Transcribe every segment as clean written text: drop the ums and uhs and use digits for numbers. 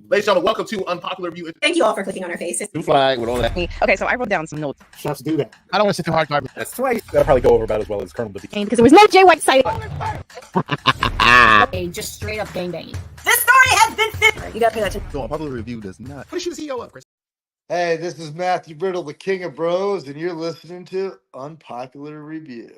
Ladies and gentlemen, welcome to Unpopular Review. Thank you all for clicking on our faces. New flag with all that. Okay, so I wrote down some notes. Let's do that. I don't want to sit too hard. That's twice. That'll probably go over about as well as Colonel Bobby. Because there was no Jay White site. Just straight up gangbanging. This story has been fit. You gotta pay that attention. So Unpopular Review does not. What is you the CEO of, Chris? Hey, this is Matthew Brittle, the King of Bros, and you're listening to Unpopular Review.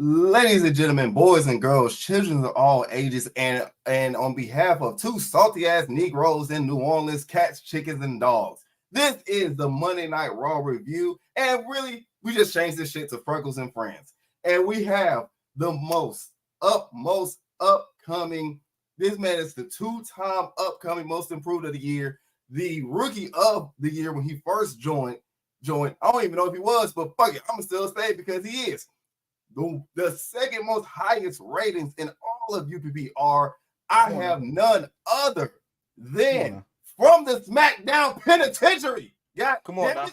Ladies and gentlemen, boys and girls, children of all ages, and on behalf of two salty-ass Negroes in New Orleans, cats, chickens, and dogs, this is the Monday Night Raw review, and really, we just changed this shit to Freckles and Friends, and we have the most upcoming, this man is the two-time upcoming most improved of the year, the rookie of the year when he first joined, I don't even know if he was, but fuck it, I'm gonna still say it because he is. The second most highest ratings in all of UPR. I have none other than from the SmackDown Penitentiary. Yeah, come on now.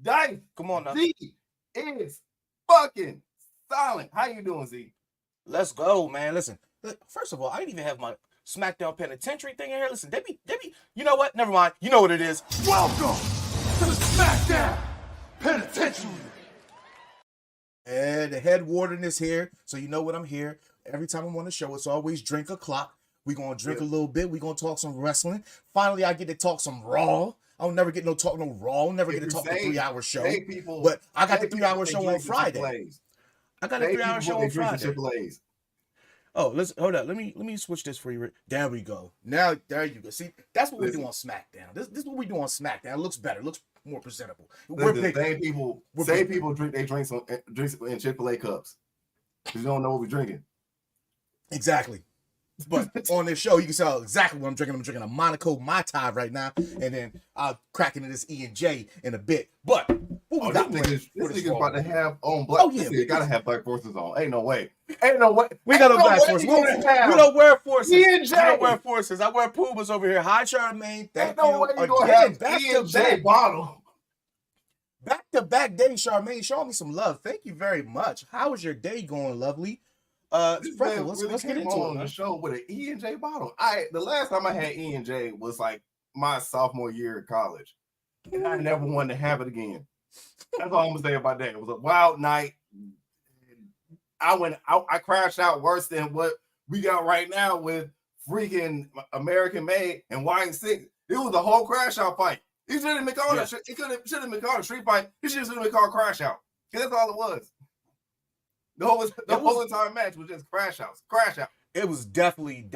Dice, come on now. Z is fucking silent. How you doing, Z? Let's go, man. Listen, first of all, I didn't even have my SmackDown Penitentiary thing in here. Listen, they be, you know what? Never mind. You know what it is. Welcome to the SmackDown Penitentiary. And the head warden is here, so you know what I'm here. Every time I'm on the show, it's always drink o'clock. We're going to drink a little bit. We're going to talk some wrestling. Finally, I get to talk some Raw. I'll never get no Raw. I'll never get to talk a 3-hour show. But I got the 3-hour show on Friday. I got a 3-hour show on Friday. Oh, hold up. Let me switch this for you. There we go. Now, there you go. See, that's what we do on SmackDown. This is what we do on SmackDown. It looks better. It looks more presentable. Same people drink their drinks in Chick-fil-A cups. You don't know what we're drinking. Exactly. But on this show, you can tell exactly what I'm drinking. I'm drinking a Monaco Mai Tai right now, and then I'll crack into this E&J in a bit. But what we got? This nigga's about to have on black. Oh yeah, gotta have black forces on. Ain't no way. We got a black force. We don't wear forces. E&J. We don't wear forces. I wear Pumas over here. Hi, Charmaine. Thank you. No way you gonna have E&J bottle. Back-to-back day, Charmaine. Show me some love. Thank you very much. How is your day going, lovely? Freckles, let's get into it on the show with an E&J bottle. The last time I had E&J was like my sophomore year of college, and I never wanted to have it again. That's all I'm gonna say about that. It was a wild night. I crashed out worse than what we got right now with freaking American Made and Wine 6. It was a whole crash out fight. He should have been called it should have been called a street fight. He should have been called crash out. That's all it was. The whole entire match was just crash out. It was definitely.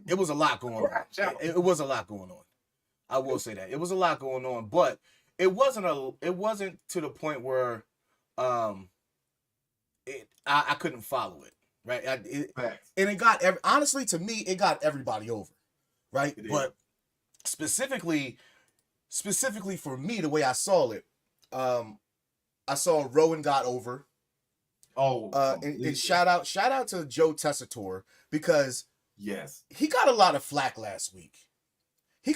It was a lot going on. It was a lot going on. I will say that it was a lot going on, but it wasn't to the point where I couldn't follow it. Right, and it got honestly to me it got everybody over, right? But specifically for me, the way I saw it, I saw Rowan got over. And shout out to Joe Tessitore because he got a lot of flack last week. And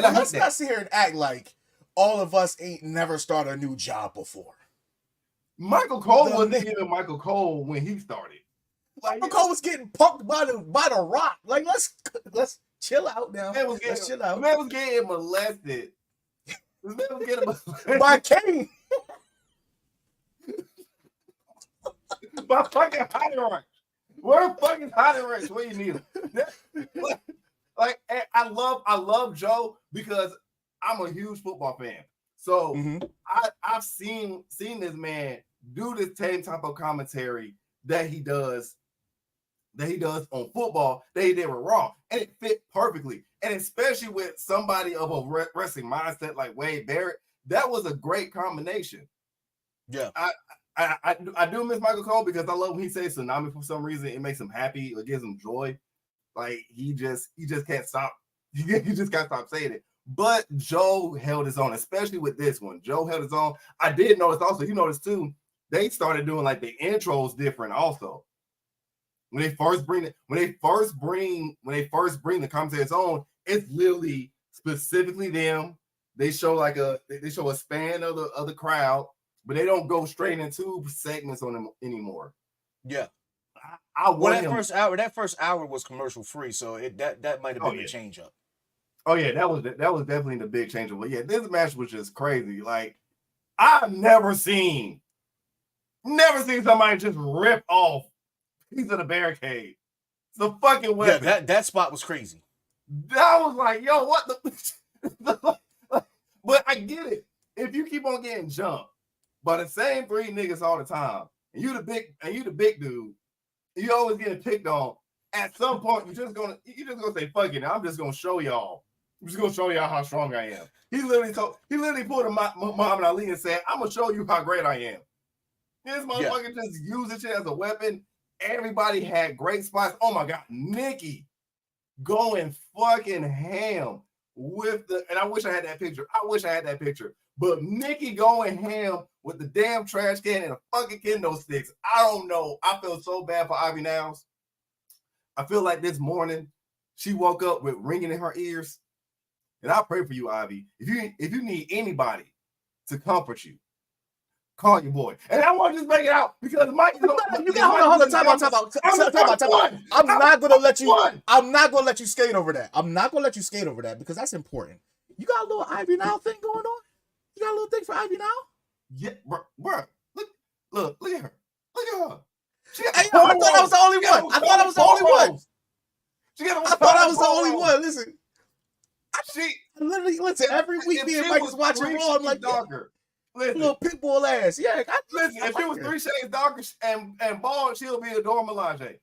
let's not sit here and act like all of us ain't never started a new job before. Michael Cole wasn't even Michael Cole when he started. Michael Cole was getting punked by the Rock. Like let's chill out now. Let's chill out. Man was getting molested. By Kane. My fucking hot ranch. Where the fucking hot ranch? Where you need it? Like I love Joe because I'm a huge football fan. So I've seen this man do this same type of commentary that he does on football that he did with Raw, and it fit perfectly. And especially with somebody of a wrestling mindset like Wade Barrett, that was a great combination. Yeah, I do miss Michael Cole because I love when he says Tsunamis for some reason. It makes him happy. It gives him joy. Like he just can't stop. He just can't stop saying it. But Joe held his own, especially with this one. Joe held his own. I did notice also, you noticed too, they started doing like the intros different also. when they first bring the commentators on, it's literally specifically them. They show a span of the crowd, but they don't go straight into segments on them anymore. Yeah. That first hour was commercial free, so that might have been the change up. Oh yeah, that was definitely the big change. But yeah, this match was just crazy. Like I've never seen somebody just rip off a piece of the barricade. It's a fucking weapon. Yeah, that spot was crazy. That was like, yo, what the? But I get it. If you keep on getting jumped by the same three niggas all the time, and you the big dude, you always getting picked on. At some point, you're just gonna say, fuck it. I'm just gonna show y'all. I'm just gonna show y'all how strong I am. He literally pulled a Muhammad Ali and said, I'm gonna show you how great I am. This motherfucker just used it as a weapon. Everybody had great spots. Oh my god, Nikki going fucking ham with and I wish I had that picture. But Nikki going ham with the damn trash can and the fucking kendo sticks. I don't know. I feel so bad for Ivy Nows. I feel like this morning she woke up with ringing in her ears. And I pray for you, Ivy. If you need anybody to comfort you, call your boy. And I want to just make it out because Mike. You got hold on. Time out. I'm not gonna let you skate over that. I'm not gonna let you skate over that because that's important. You got a little Ivy Now thing going on. You got a little thing for Ivy Now. Yeah, bro. Look at her. Look at her. I thought I was the only one. I thought I was the only one. Listen. She literally listen every week. Me and Mike is watching Raw. I'm like, darker. Listen, little pitbull ass. Yeah. Listen, if she was 3 shades darker and bald, she'll be a Dora Melange.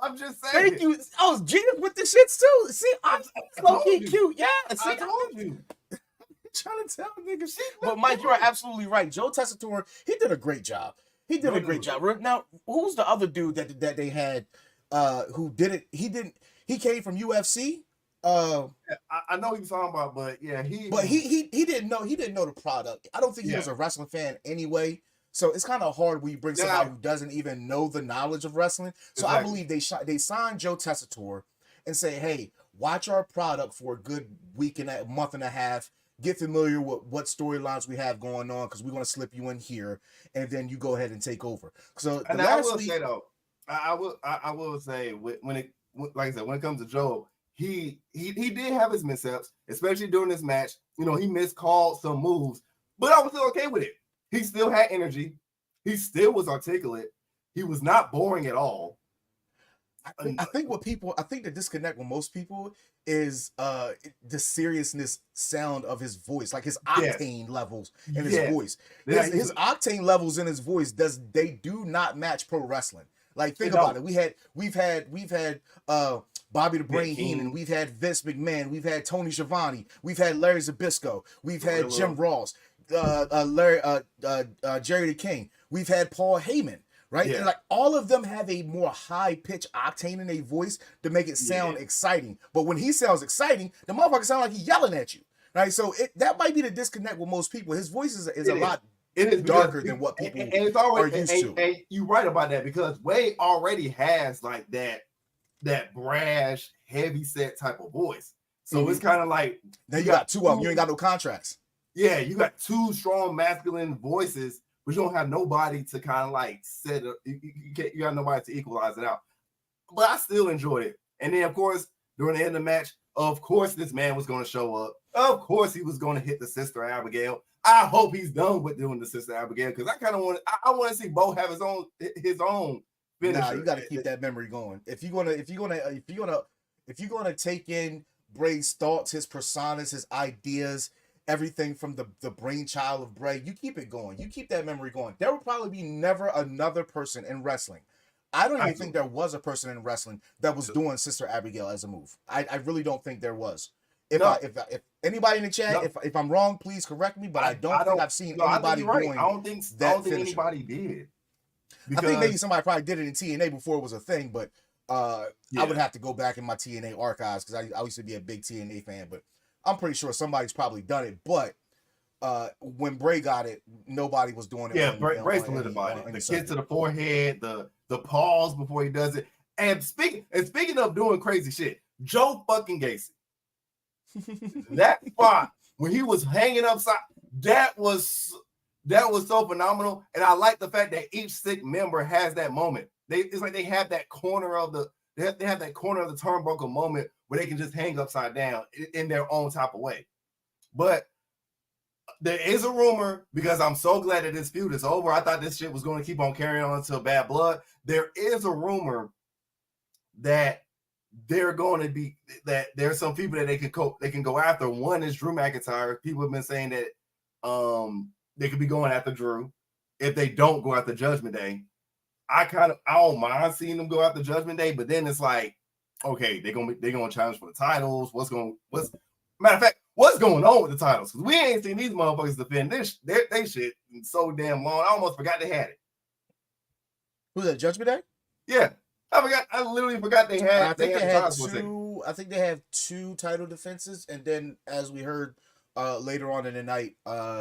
I'm just saying. Thank you. I was genius with the shits too. See, I'm low-key cute. Yeah. See, I told you. Trying to tell niggas. But Mike, you are absolutely right. Joe Tessitore, he did a great job. Now, who's the other dude that they had who did it? He came from UFC. I know what you're talking about, but yeah, he didn't know the product. I don't think he was a wrestling fan anyway. So it's kind of hard when you bring somebody who doesn't even know the knowledge of wrestling. So I believe they signed Joe Tessitore and say, hey, watch our product for a good month and a half. Get familiar with what storylines we have going on because we're going to slip you in here, and then you go ahead and take over. So, and I will say though, I will say when it comes to Joe, he did have his missteps, especially during this match. You know, he miscalled some moves, but I was still okay with it. He still had energy. He still was articulate. He was not boring at all. I think the disconnect with most people is the seriousness sound of his voice, like his octane levels in his voice. His octane levels in his voice they do not match pro wrestling. Like think about it. We've had Bobby the Brain Heenan, we've had Vince McMahon, we've had Tony Schiavone, we've had Larry Zbyszko, we've had Jim Ross, Jerry the King, we've had Paul Heyman. Right? Yeah. And like all of them have a more high-pitched octane in their voice to make it sound exciting. But when he sounds exciting, the motherfucker sound like he's yelling at you. Right? So that might be the disconnect with most people. His voice is a lot darker than what people are used to. And you're right about that because Wade already has like that brash, heavy set type of voice. So it's kind of like now you got two of them. You ain't got no contracts. Yeah, you got two strong masculine voices. But you don't have nobody to kind of like set up. You have nobody to equalize it out. But I still enjoyed it. And then, of course, during the end of the match, of course, this man was going to show up. Of course, he was going to hit the Sister Abigail. I hope he's done with doing the Sister Abigail because I kind of want. I want to see Bo have his own finisher. Nah, you got to keep that memory going. If you're gonna take in Bray's thoughts, his personas, his ideas. Everything from the brainchild of Bray, you keep it going. You keep that memory going. There will probably be never another person in wrestling. I don't even think there was a person in wrestling that was doing Sister Abigail as a move. I really don't think there was. If anybody in the chat, if I'm wrong, please correct me. But I don't think I've seen anybody doing. I don't think anybody did. I think maybe somebody probably did it in TNA before it was a thing, but I would have to go back in my TNA archives because I used to be a big TNA fan, but. I'm pretty sure somebody's probably done it, but when Bray got it, nobody was doing it. Yeah, Bray solidified it. The kiss to the forehead, the pause before he does it. And speaking of doing crazy shit, Joe fucking Gacy. That spot when he was hanging upside, that was so phenomenal. And I like the fact that each sick member has that moment. It's like they have that corner of the turnbuckle moment where they can just hang upside down in their own type of way. But there is a rumor, because I'm so glad that this feud is over. I thought this shit was going to keep on carrying on until Bad Blood. There is a rumor that there's some people that they can go after. One is Drew McIntyre. People have been saying that they could be going after Drew if they don't go after Judgment Day. I don't mind seeing them go after Judgment Day, but then it's like, okay, they're gonna challenge for the titles. Matter of fact, what's going on with the titles? Because we ain't seen these motherfuckers defend they shit so damn long. I almost forgot they had it. Who's that? Judgment Day? Yeah. I literally forgot they had. I think they have 2 title defenses, and then as we heard later on in the night,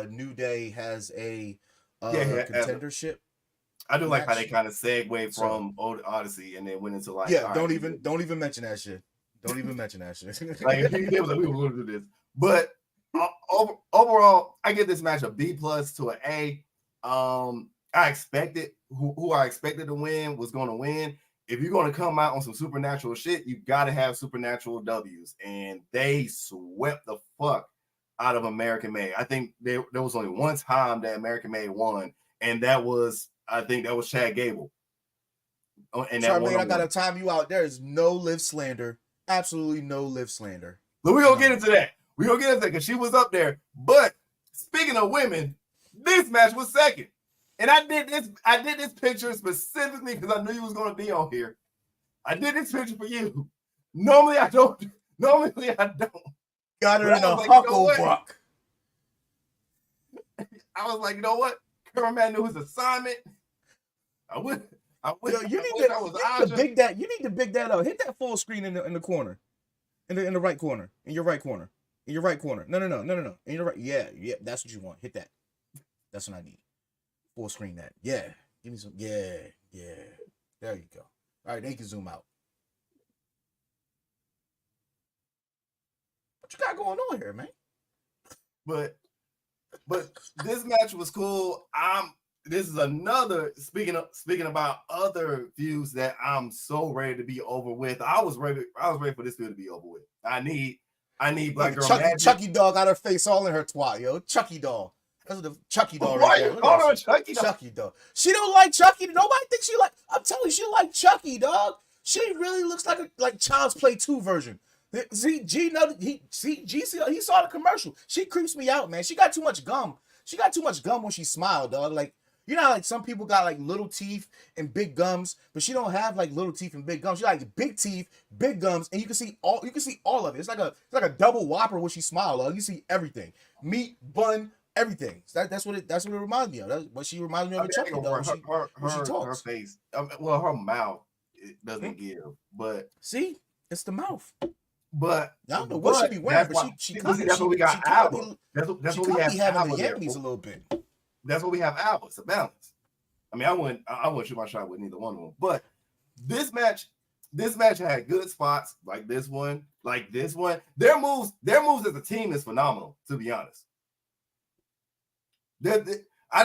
New Day has a contendership. I do like how they kind of segued from Old Odyssey and then went into like, don't even mention that shit. Don't even mention that shit. Like they was like, we were going to do this, but overall, I give this match a B+ to an A. I expected who I expected to win was going to win. If you're going to come out on some supernatural shit, you got to have supernatural W's, and they swept the fuck out of American Made. I think there was only one time that American Made won, and I think that was Chad Gable. And I gotta time you out. There is no Liv slander, absolutely no Liv slander. But we're gonna get into that. Because she was up there. But speaking of women, this match was second. And I did this picture specifically because I knew you was gonna be on here. I did this picture for you. Normally I don't. Got her in a hucklebuck. I was like, you know what? Kerman knew his assignment. You need to big that up. Hit that full screen in the corner, in the right corner, in your right corner, in your right corner. No. In your right. Yeah. That's what you want. Hit that. That's what I need. Full screen that. Yeah. Give me some. Yeah. There you go. All right, they can zoom out. What you got going on here, man? But this match was cool. This is another speaking about other feuds that I'm so ready to be over with. I was ready for this feud to be over with. I need Black Girl Magic. Chucky doll got her face all in her twat, yo. Chucky doll. That's the Chucky doll right there. Call her Chucky doll. She don't like Chucky. Nobody thinks she like. I'm telling you, she like Chucky, dog. She really looks like Child's Play 2 version. See, G saw the commercial. She creeps me out, man. She got too much gum. She got too much gum when she smiled, dog. Like, you know how like some people got like little teeth and big gums, but she don't have like little teeth and big gums. She like big teeth, big gums, and you can see all of it. It's like a double whopper when she smiles, dog. You see everything. Meat, bun, everything. That's what it reminds me of. That's what she reminds me of. Chucky, dog. When she talks. Her face. Her mouth it doesn't give, but see, it's the mouth. But I don't know what she be wearing, but that's what we got. Alba. That's what we have. Having the Yankees a little bit. That's what we have. Alba. It's a balance. I mean, I wouldn't shoot my shot with neither one of them. But this match had good spots like this one. Their moves as a team is phenomenal. To be honest, I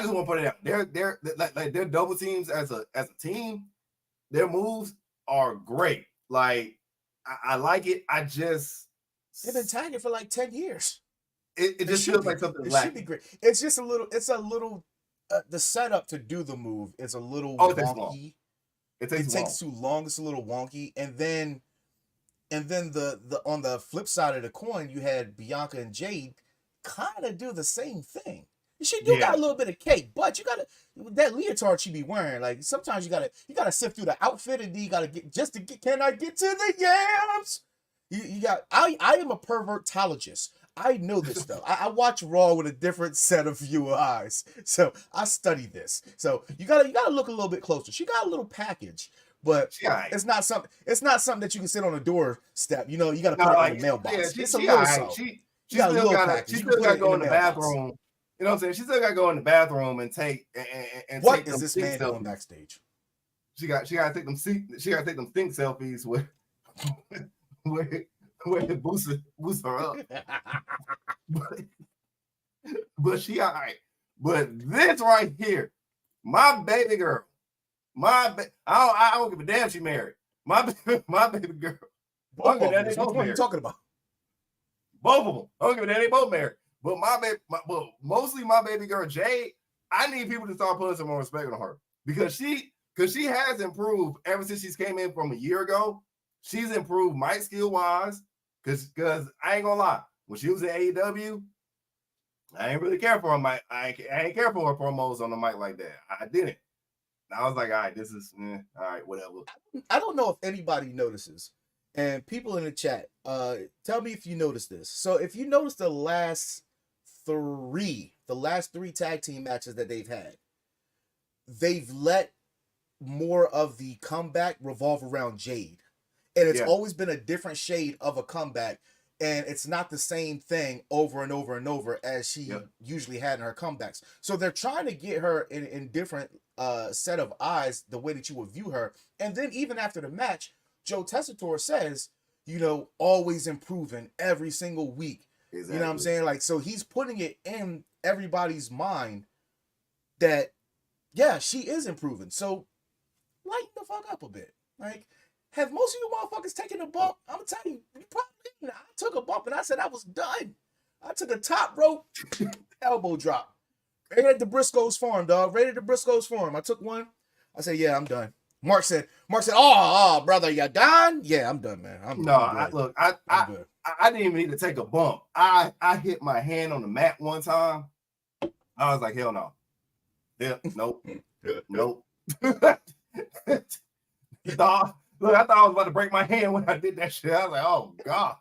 just want to put it out. Their double teams as a team. Their moves are great. Like. I like it. They've been tagging for like 10 years. It just feels like something lacking. Should be great. It's a little the setup to do the move is a little wonky. It takes too long. It's a little wonky. And then the on the flip side of the coin, you had Bianca and Jade kind of do the same thing. She got a little bit of cake, but you gotta that leotard she be wearing. Like sometimes you gotta sift through the outfit, and then you gotta can I get to the yams? I am a pervertologist. I know this stuff. I watch Raw with a different set of viewer eyes, so I study this. So you gotta look a little bit closer. She got a little package, but it's not something that you can sit on a doorstep. You know, you gotta put it in the mailbox. It's a little something. She still got to go in the bathroom. You know what I'm saying? She still got to go in the bathroom and take and What take is them this stink man doing selfies. backstage? She got to take them stink selfies with it boosts her up. but she all right. But this right here, my baby girl, I don't give a damn she married. My baby girl. Both of them. Which one are you talking about? Both of them. I don't give a damn. They both married. But mostly my baby girl Jade. I need people to start putting some more respect on her because she has improved ever since she's came in from a year ago. She's improved mic skill wise. Because I ain't gonna lie, when she was in AEW, I ain't really care for her mic. I ain't care for her promos on the mic like that. I didn't. I was like, all right, this is all right, whatever. I don't know if anybody notices. And people in the chat, tell me if you notice this. So if you notice the last three tag team matches that they've had, they've let more of the comeback revolve around Jade. And it's always been a different shade of a comeback. And it's not the same thing over and over and over as she usually had in her comebacks. So they're trying to get her in different set of eyes, the way that you would view her. And then even after the match, Joe Tessitore says, always improving every single week. Exactly. You know what I'm saying? Like, so he's putting it in everybody's mind that, yeah, she is improving. So lighten the fuck up a bit. Like, have most of you motherfuckers taken a bump? I'm gonna tell you, you probably didn't. I took a bump and I said I was done. I took a top rope elbow drop. Right at the Briscoes Farm, dog. Right at the Briscoes Farm. I took one. I said, yeah, I'm done. Mark said, oh, brother, you done? Yeah, I'm done, man. I'm good. I didn't even need to take a bump. I hit my hand on the mat one time. I was like, hell no. Yeah, nope. Nope. Dog. Look, I thought I was about to break my hand when I did that shit. I was like, oh God.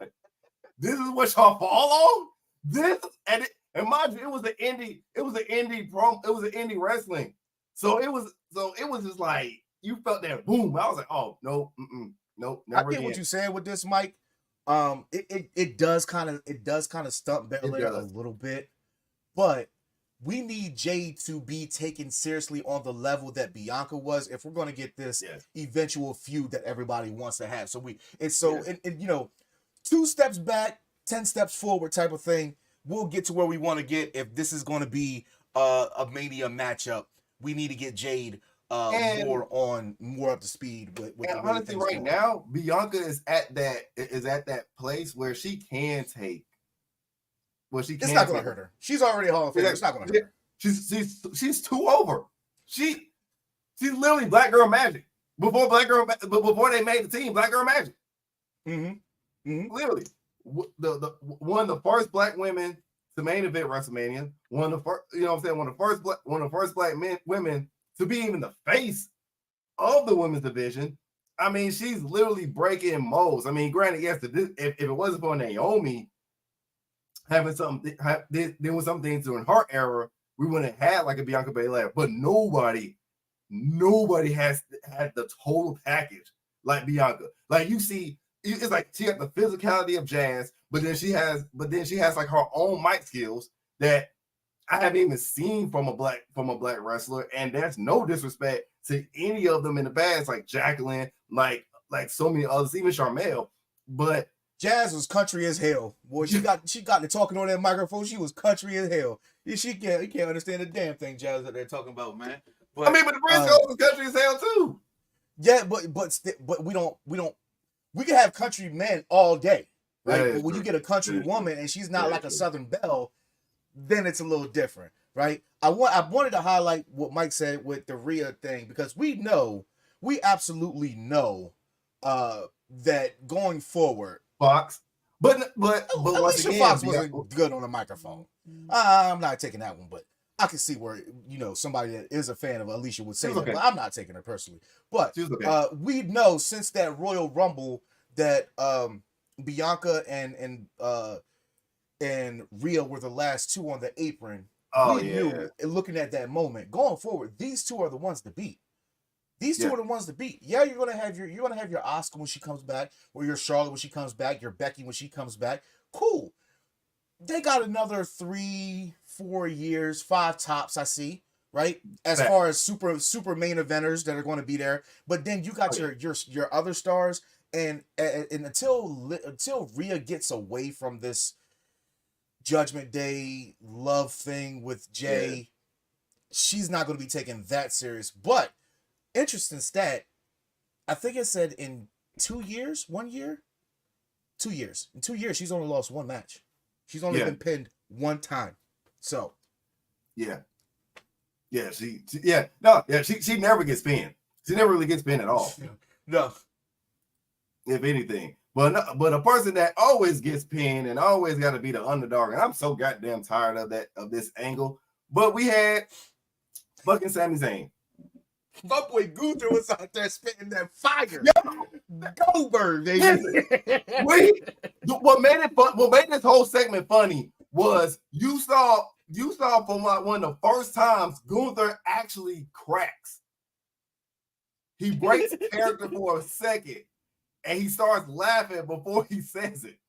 This is what y'all fall on? And mind you, it was an indie wrestling. So it was just like you felt that boom. I was like, oh no, nope, never I get again. what you said with this, Mike. It does kind of stump Belair a little bit, but we need Jade to be taken seriously on the level that Bianca was if we're going to get this eventual feud that everybody wants to have. So and 2 steps back, 10 steps forward type of thing. We'll get to where we want to get. If this is going to be a Mania matchup, we need to get Jade more up to speed with and honestly, right now, Bianca is at that place where she can take. Well, it's not going to hurt her. She's already a Hall of Famer. It's not going to hurt her. She's too over. She's literally Black Girl Magic. Before they made the team, Black Girl Magic. Literally, the one of the first Black women to main event WrestleMania. One of the first, one of the first Black women to be even the face of the women's division. I mean, she's literally breaking molds. I mean, granted, yes, if it wasn't for Naomi having doing some things during her era, we wouldn't have had like a Bianca Belair. But nobody has had the total package like Bianca. Like you see, it's like she got the physicality of Jazz, but then she has like her own mic skills that I haven't even seen from a black wrestler. And that's no disrespect to any of them in the past, like Jacqueline, like so many others, even Charmel. But Jazz was country as hell. Boy, she got to talking on that microphone. She was country as hell. You can't understand the damn thing Jazz that they're talking about, man. But, but the Briscoes was country as hell too. Yeah, but we can have country men all day, right? But when you get a country woman and she's not like a Southern belle, then it's a little different, right? I wanted to highlight what Mike said with the Rhea thing because we absolutely know that going forward, Fox. But Alicia Fox wasn't good on the microphone. I'm not taking that one, but I can see where somebody that is a fan of Alicia would say that, but I'm not taking her personally. But we know since that Royal Rumble that Bianca and Rhea were the last two on the apron. We knew, looking at that moment, going forward, these two are the ones to beat. These two are the ones to beat. Yeah, you're gonna have your Asuka when she comes back, or your Charlotte when she comes back, your Becky when she comes back. Cool. they got another 3, 4 years, 5 tops, I see, right? As Fact. far as super main eventers that are going to be there. But then you got your other stars, and until Rhea gets away from this Judgment Day love thing with Jay, she's not going to be taken that serious. But interesting stat, I think it said in 2 years, 1 year, 2 years. In 2 years, she's only lost 1 match. She's only been pinned 1 time. So, she never gets pinned. She never really gets pinned at all. No. If anything. But a person that always gets pinned and always got to be the underdog, and I'm so goddamn tired of this angle. But we had fucking Sami Zayn. My boy Gunther was out there spitting that fire. Goldberg, baby. What made it fun? What made this whole segment funny was you saw from like one of the first times Gunther actually cracks. He breaks character for a second, and he starts laughing before he says it.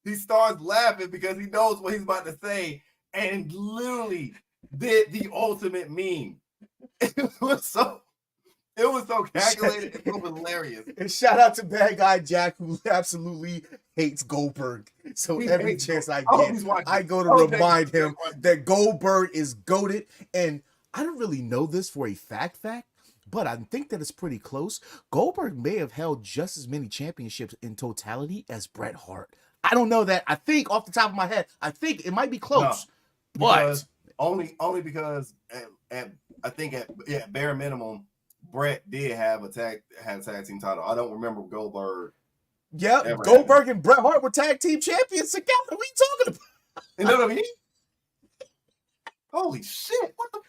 He starts laughing because he knows what he's about to say, and literally did the ultimate meme. It was so calculated. It was hilarious. And shout out to Bad Guy Jack, who absolutely hates Goldberg. So every chance I get, I go to remind him that Goldberg is goated. And I don't really know this for a fact, but I think that it's pretty close. Goldberg may have held just as many championships in totality as Bret Hart. I don't know that. I think off the top of my head, I think it might be close. No, but only because I think at bare minimum, Bret did have a tag team title. I don't remember Goldberg. Yeah, Goldberg and Bret Hart were tag team champions together. What are you talking about? You know what I mean? Holy shit! What the?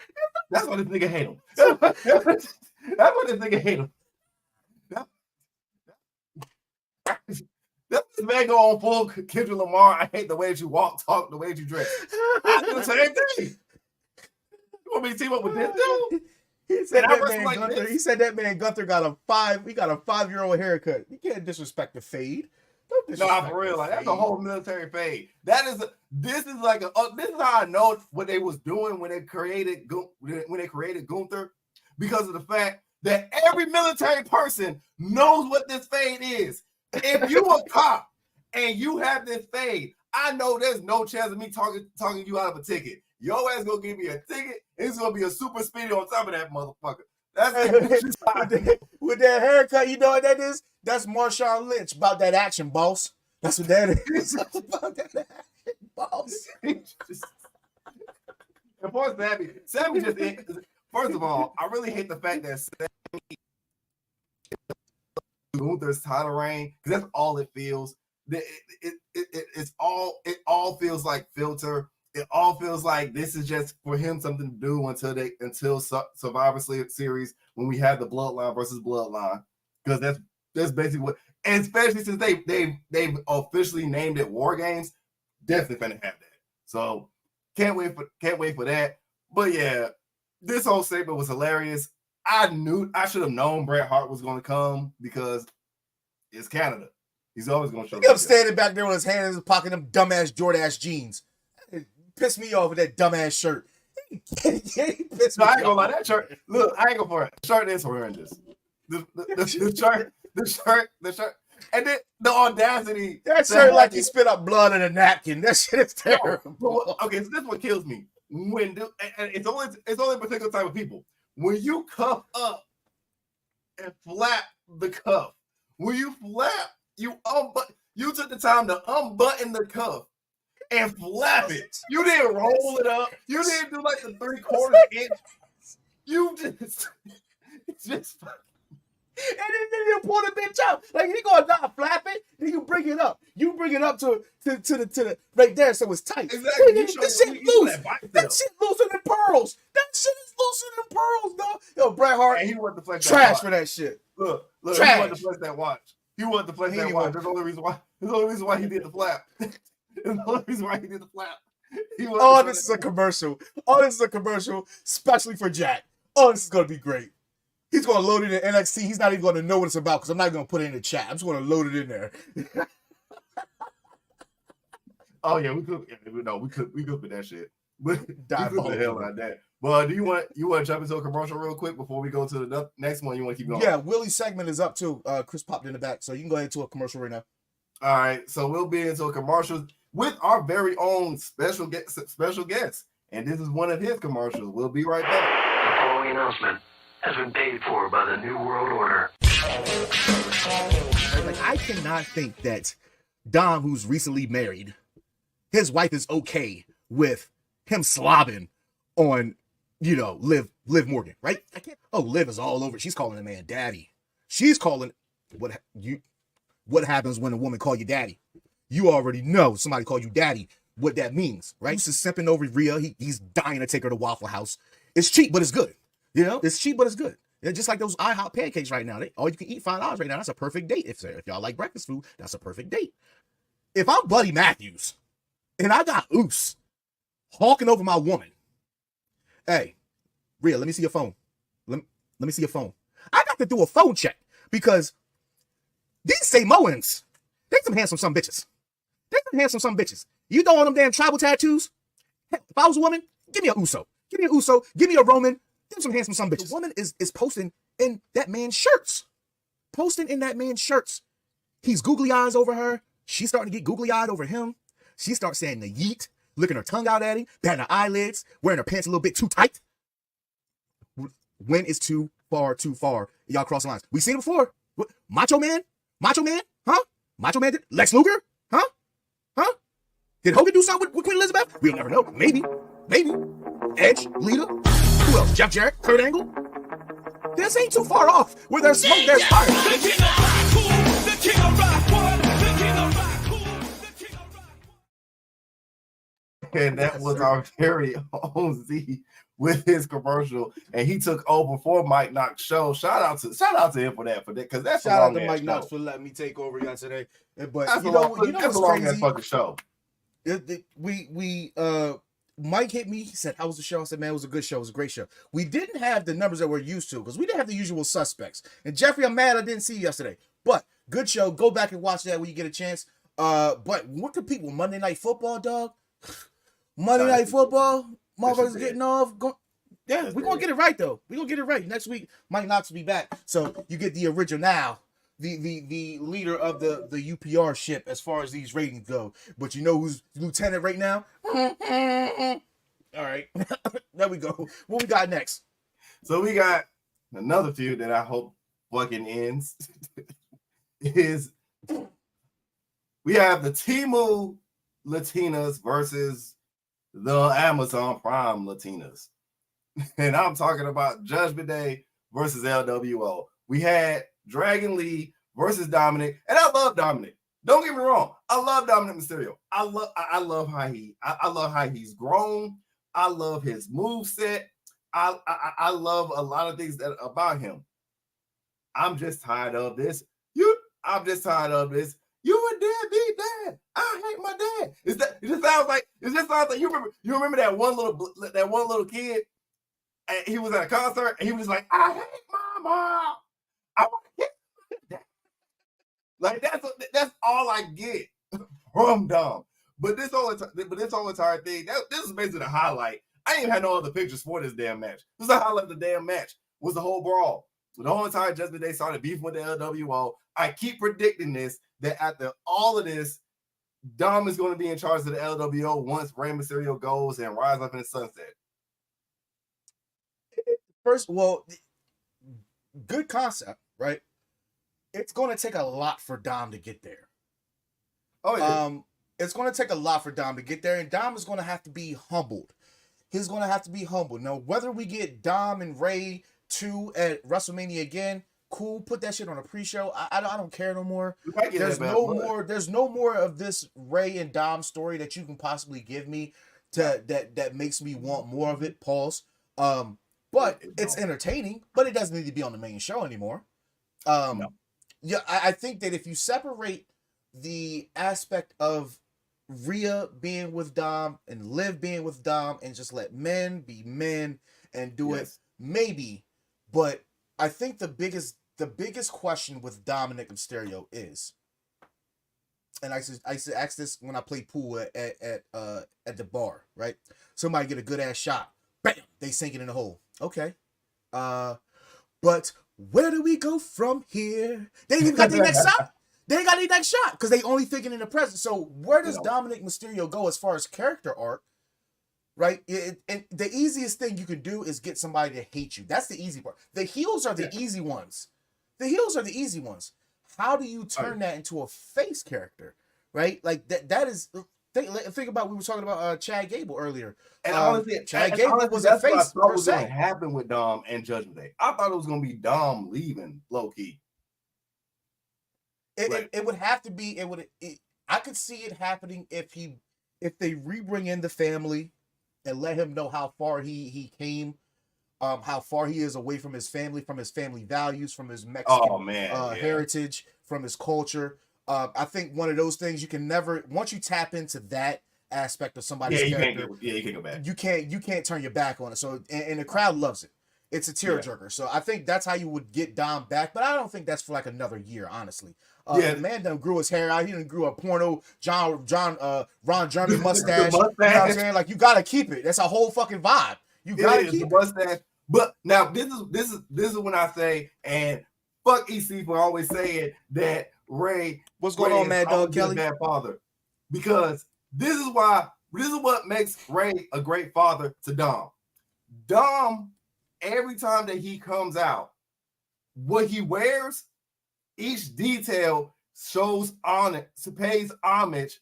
That's why this nigga hate him. That's why this nigga hate him. This man go on full Kendrick Lamar. I hate the way you walk, talk, the way you dress. I do the same thing. You want me to team up with this dude? He said that man Gunther got a 5-year-old haircut. You can't disrespect the fade. No, for real. Like, that's a whole military fade. This is how I know what they was doing when they created Gunther, because of the fact that every military person knows what this fade is. If you a cop and you have this fade, I know there's no chance of me talking you out of a ticket. Your ass gonna give me a ticket, and it's gonna be a super speedy on top of that motherfucker. That's with that haircut, you know what that is? That's Marshawn Lynch about that action, boss. That's what that is. About that action, boss. And poor Sammy just first of all, I really hate the fact that Sammy Gunther's title reign, because that's all it feels. It all feels like filter. It all feels like this is just for him something to do until Survivor Series, when we have the Bloodline versus Bloodline, because that's basically what. And especially since they've officially named it War Games, definitely gonna have that. So can't wait for that. But yeah, this whole segment was hilarious. I should have known Bret Hart was gonna come because it's Canada. He's always gonna show up. He kept standing back there with his hands in his pocket, them dumbass Jordache jeans. It pissed me off with that dumbass shirt. I ain't gonna lie, that shirt. Look, I ain't gonna for it. The shirt is horrendous. The shirt, and then the audacity. That shirt like he spit up blood in a napkin. That shit is terrible. No, okay, so this is what kills me. And it's only a particular type of people. When you cuff up and flap the cuff, when you flap, you took the time to unbutton the cuff and flap it. You didn't roll it up. You didn't do like the 3/4 inch. You just and then you pull the bitch out. Like, you gonna not flap it, then you bring it up. You bring it up to the right there, so it's tight. Exactly. That shit loose. That shit looser than pearls. That shit is looser than pearls, dog. Yo, Bret Hart, he wanted to flex trash for that shit. Look, trash. He wanted to flex that watch. He wanted to flex that watch. There's the only reason why he did the flap. There's the only reason why he did the flap. This is a commercial. This is a commercial, especially for Jack. This is gonna be great. He's going to load it in NXT. He's not even going to know what it's about because I'm not going to put it in the chat. I'm just going to load it in there. Oh yeah, we could. No, we could put that shit. We could the Diabolical. hell out of that. But do you want to jump into a commercial real quick before we go to the next one? You want to keep going? Yeah, Willie's segment is up too. Chris popped in the back, so you can go ahead to a commercial right now. All right, so we'll be into a commercial with our very own special guest, and this is one of his commercials. We'll be right back. The following announcement has been paid for by the New World Order. Like, I cannot think that Dom, who's recently married, his wife is okay with him slobbing on, Liv Morgan, right? I can't. Oh, Liv is all over. She's calling the man daddy. She's calling what happens when a woman call you daddy. You already know somebody call you daddy, what that means, right? He's just simping over Rhea. He's dying to take her to Waffle House. It's cheap, but it's good. It's cheap, but it's good. Yeah, just like those IHOP pancakes right now. All you can eat $5 right now. That's a perfect date. If y'all like breakfast food, that's a perfect date. If I'm Buddy Matthews and I got Oos hawking over my woman, hey, Rhea, let me see your phone. Let me see your phone. I got to do a phone check because these Samoans, they some handsome some bitches. You know all them damn tribal tattoos? Heck, if I was a woman, give me a Uso. Give me a Roman. Them some handsome some bitches. The woman is posting in that man's shirts. He's googly eyes over her. She's starting to get googly eyed over him. She starts saying the yeet, licking her tongue out at him, batting her eyelids, wearing her pants a little bit too tight. When is too far? Y'all cross the lines. We seen it before. What? Macho Man? Huh? Macho Man did? Lex Luger? Huh? Did Hogan do something with Queen Elizabeth? We'll never know. Maybe. Edge, Lita. Who else? Jeff Jarrett? Kurt Angle? This ain't too far off. Where there's smoke, there's fire. And that was our very own Z with his commercial, and he took over for Mike Knox show. Shout out to him for that, because that's shout out to Mike Knox for letting me take over yesterday. But that's you know what's what's crazy? That fucking show. Mike hit me. He said, "How was the show?" I said, "Man, it was a good show. It was a great show." We didn't have the numbers that we're used to because we didn't have the usual suspects. And Jeffrey, I'm mad I didn't see you yesterday, but good show. Go back and watch that when you get a chance. But what could people? Monday Night Football, dog. Monday Night Football, motherfuckers getting off. Yeah, we're gonna get it right though. We're gonna get it right. Next week, Mike Knox will be back. So you get the original, the leader of the UPR ship as far as these ratings go. But you know who's lieutenant right now? All right. There we go. What we got next? So we got another feud that I hope fucking ends. Is we have the Temu Latinas versus the Amazon Prime Latinas. And I'm talking about Judgment Day versus LWO. We had Dragon Lee versus Dominic, and I love Dominic. Don't get me wrong. I love Dominic Mysterio. I love how he's grown. I love his moveset. I love a lot of things about him. I'm just tired of this. I'm just tired of this. You a deadbeat dad. I hate my dad. It just sounds like you remember that one little kid. And he was at a concert and he was like, I hate my mom. I want to hit my dad. Like that's all I get from Dom. But this whole entire thing, this is basically the highlight. I ain't even had no other pictures for this damn match. This is the highlight of the damn match. Was the whole brawl. So the whole entire Judgment Day started beefing with the LWO. I keep predicting this, that after all of this, Dom is going to be in charge of the LWO once Rey Mysterio goes and rides up in the sunset. First, well, good concept, right? It's going to take a lot for Dom to get there. Oh, yeah. It's going to take a lot for Dom to get there, and Dom is going to have to be humbled. He's going to have to be humbled. Now, whether we get Dom and Ray 2 at WrestleMania again, cool. Put that shit on a pre-show. I don't care no more. There's no more of this Ray and Dom story that you can possibly give me that makes me want more of it. Pause. But it's entertaining, but it doesn't need to be on the main show anymore. No. Yeah, I think that if you separate the aspect of Rhea being with Dom and Liv being with Dom and just let men be men and do it, maybe. But I think the biggest question with Dominic Mysterio is, and I used to ask this when I played pool at the bar, right? Somebody get a good ass shot, bam, they sink it in the hole. Okay, but where do we go from here? They ain't even got the next shot. They ain't got any next shot because they only thinking in the present. So where does Dominic Mysterio go as far as character arc? Right? And the easiest thing you can do is get somebody to hate you. That's the easy part. The heels are the easy ones. The heels are the easy ones. How do you turn that into a face character? Right? Like that is think about, we were talking about Chad Gable earlier. And honestly, Chad Gable was a that's face what I thought per was se. going to happen with Dom and Judgment Day. I thought it was going to be Dom leaving low key. It would have to be. I could see it happening if they re-bring in the family and let him know how far he came, how far he is away from his family values, from his Mexican heritage, from his culture. I think one of those things you can never, once you tap into that aspect of somebody's character, you can't go back. You can't turn your back on it. So and the crowd loves it. It's a tearjerker. So I think that's how you would get Dom back, but I don't think that's for like another year, honestly. The man done grew his hair out. He done grew a porno Ron Jeremy mustache. You know what I'm saying? Like, you gotta keep it. That's a whole fucking vibe. You gotta keep the mustache. But now this is when I say, and fuck EC for always saying that Ray. What's going on, Mad Dog Kelly? Bad father, because this is what makes Ray a great father to Dom. Dom, every time that he comes out, what he wears, each detail pays homage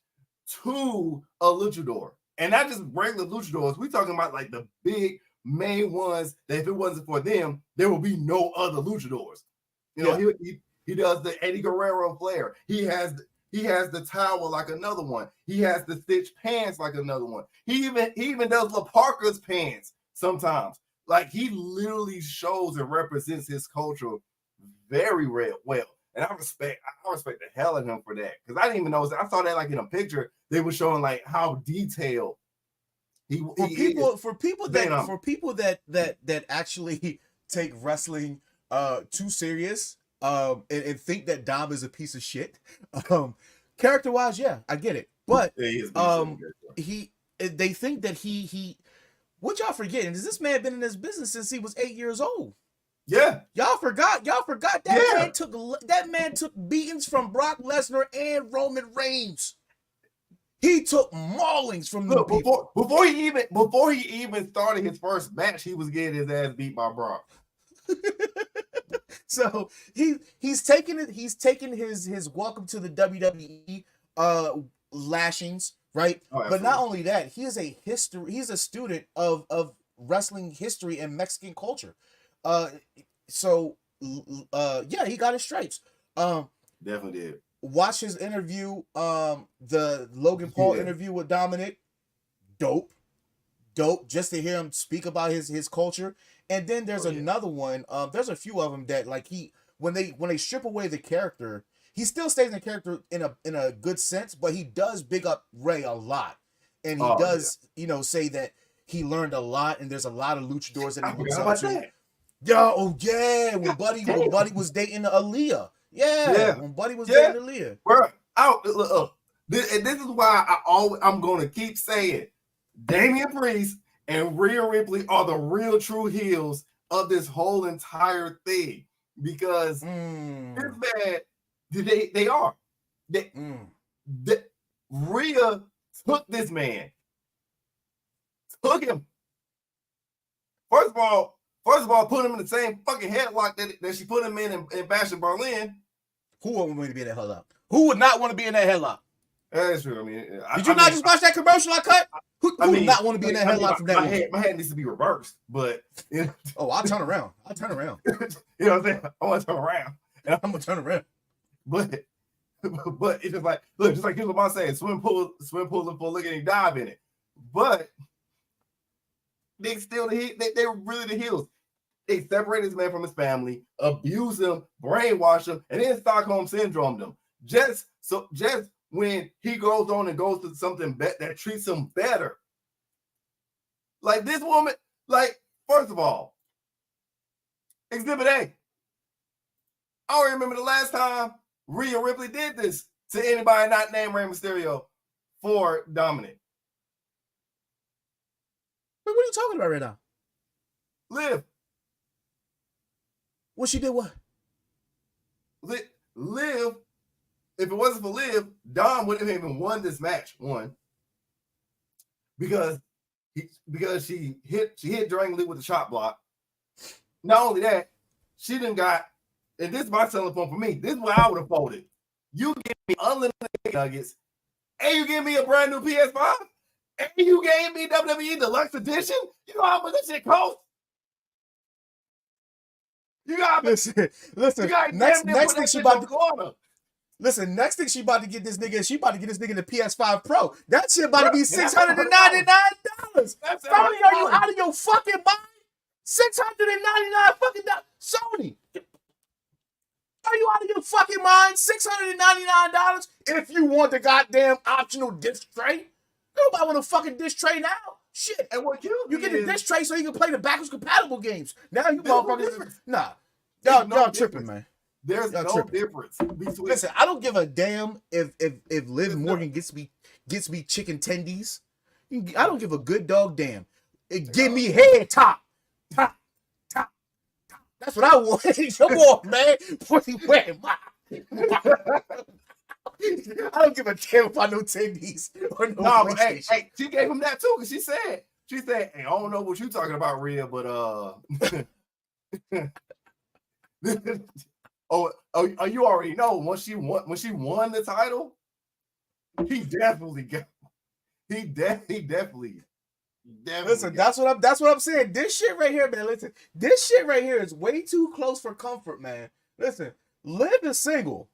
to a luchador. And not just regular luchadors. We're talking about like the big main ones that if it wasn't for them, there would be no other luchadors. You know, he does the Eddie Guerrero flair. He has the towel like another one. He has the stitched pants like another one. He even does La Parka's pants sometimes. Like, he literally shows and represents his culture very well. And I respect the hell out of him for that. Because I didn't even know. I saw that like in a picture. They were showing like how detailed for people that actually take wrestling too serious and think that Dom is a piece of shit. Character wise, yeah, I get it. But they think that he what y'all forgetting is this man been in this business since he was 8 years old. Yeah, y'all forgot that man took beatings from Brock Lesnar and Roman Reigns. He took maulings from them people. Before he even started his first match, he was getting his ass beat by Brock. So he's taking his welcome to the WWE lashings, right? But not only that, he's a student of wrestling history and Mexican culture. He got his stripes. Definitely did. Watch his interview, the Logan Paul interview with Dominic. Dope. Just to hear him speak about his culture. And then there's another one. There's a few of them that like when they strip away the character, he still stays in the character in a good sense, but he does big up Ray a lot, and he does say that he learned a lot, and there's a lot of luchadors that he looks up to. When Buddy was dating Aaliyah. When Buddy was dating Aaliyah. Bro, this is why I'm going to keep saying Damian Priest and Rhea Ripley are the real true heels of this whole entire thing, because this man, they are. Rhea took this man, took him. First of all, put him in the same fucking headlock that she put him in Bash in Berlin. Who would want to be in that headlock? Who would not want to be in that headlock? That's true. I mean, did you not just watch that commercial I cut? Who would not want to be in that headlock from that movie? My head needs to be reversed, but I'll turn around. You know what I'm saying? I want to turn around. I'm gonna turn around. But it's just like, look, just like here's what I'm saying: swim pool, and full look and dive in it. But they still they're really the heels. They separate this man from his family, abuse him, brainwash him, and then Stockholm syndrome them. Just when he goes on and goes to something that treats him better. Like this woman, like, first of all, Exhibit A. I don't remember the last time Rhea Ripley did this. to anybody not named Rey Mysterio for Dominic. Wait, what are you talking about right now? Liv. What she did what? Liv, if it wasn't for Liv, Dom wouldn't have even won this match. One. Because she hit Dragon Lee with the chop block. Not only that, she done got, and this is my selling point for me. This is what I would have folded. You give me unlimited nuggets, and you give me a brand new PS5, and you gave me WWE Deluxe Edition. You know how much this shit costs? You got listen. You got Next thing she about to corner. listen. Next thing she about to get this nigga. She about to get this nigga the PS5 Pro. That shit about to be $699. Sony, are you out of your fucking mind? $699 fucking Sony. Are you out of your fucking mind? $699 if you want the goddamn optional disc tray. Nobody want a fucking disc tray now. Shit. And what you get a disc tray so you can play the backwards compatible games. Now you There's no motherfuckers. difference. Nah. There's no Y'all tripping, difference. man. There's Y'all no tripping. difference between. Listen, I don't give a damn if Liv Morgan gets me chicken tendies. I don't give a good dog damn. Give me head top. Top. That's what I want. Come on, man. I don't give a damn about no tendies or no No, but PlayStation. hey, she gave him that too, because she said, hey, I don't know what you talking about, Rhea, but oh, you already know when she won the title, he definitely. Listen, that's what I'm saying. This shit right here, man. Listen, this shit right here is way too close for comfort, man. Listen, Liv is single.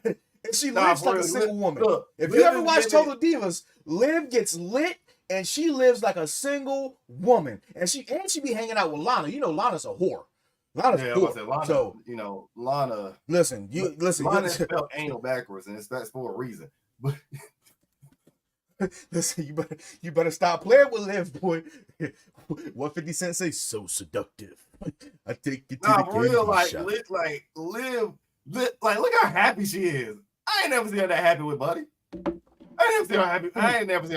And she lives like a single woman. Look, if Liv you ever is watch living- Total Divas, Liv gets lit and she lives like a single woman. And she be hanging out with Lana. You know Lana's a whore. Lana's a whore. Lana, So Lana. listen. Lana spelled anal backwards, and that's for a reason. But listen, you better stop playing with Liv, boy. What 50 Cent say? So seductive. I take you to the for real, candy shop. Liv, look how happy she is. I ain't never seen her that happy with Buddy. I ain't never seen her happy. I ain't never seen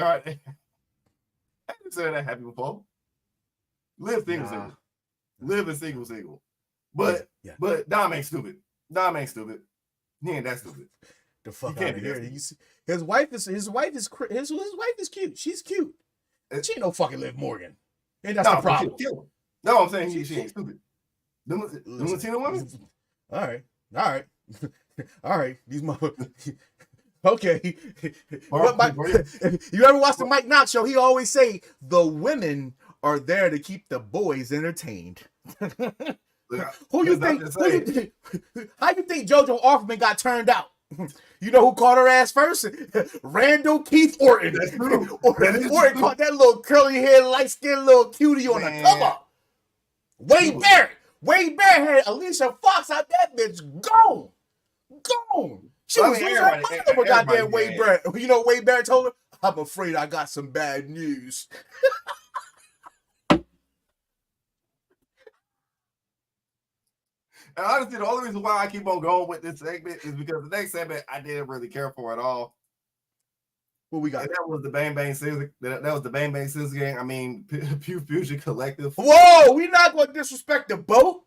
her that happy before. Liv single. Liv is single. But Yeah. but Dom ain't stupid. He ain't that stupid. The fuck You out can't of be here. that You see, his wife is cute. She's cute. She ain't no fucking Liv Morgan. And that's the but problem. she'll kill him. No, I'm saying she ain't stupid. Them Latino women? All right. These motherfuckers. Okay. You ever watch the Mike Knox show? He always say the women are there to keep the boys entertained. How you think JoJo Offerman got turned out? You know who caught her ass first? Randall Keith Orton. That's true. Orton caught that little curly haired, light skinned little cutie on the come up. Wade Barrett had Alicia Fox out that bitch gone. She was losing her mind over goddamn Wade Barrett. You know what Wade Barrett told her? I'm afraid I got some bad news. And honestly, the only reason why I keep on going with this segment is because the next segment I didn't really care for at all. What we got? And that was the Bang Bang Scissor. That was the Bang Bang Scissor Gang. I mean, Pew Fusion Collective. Whoa, we not going to disrespect the boat.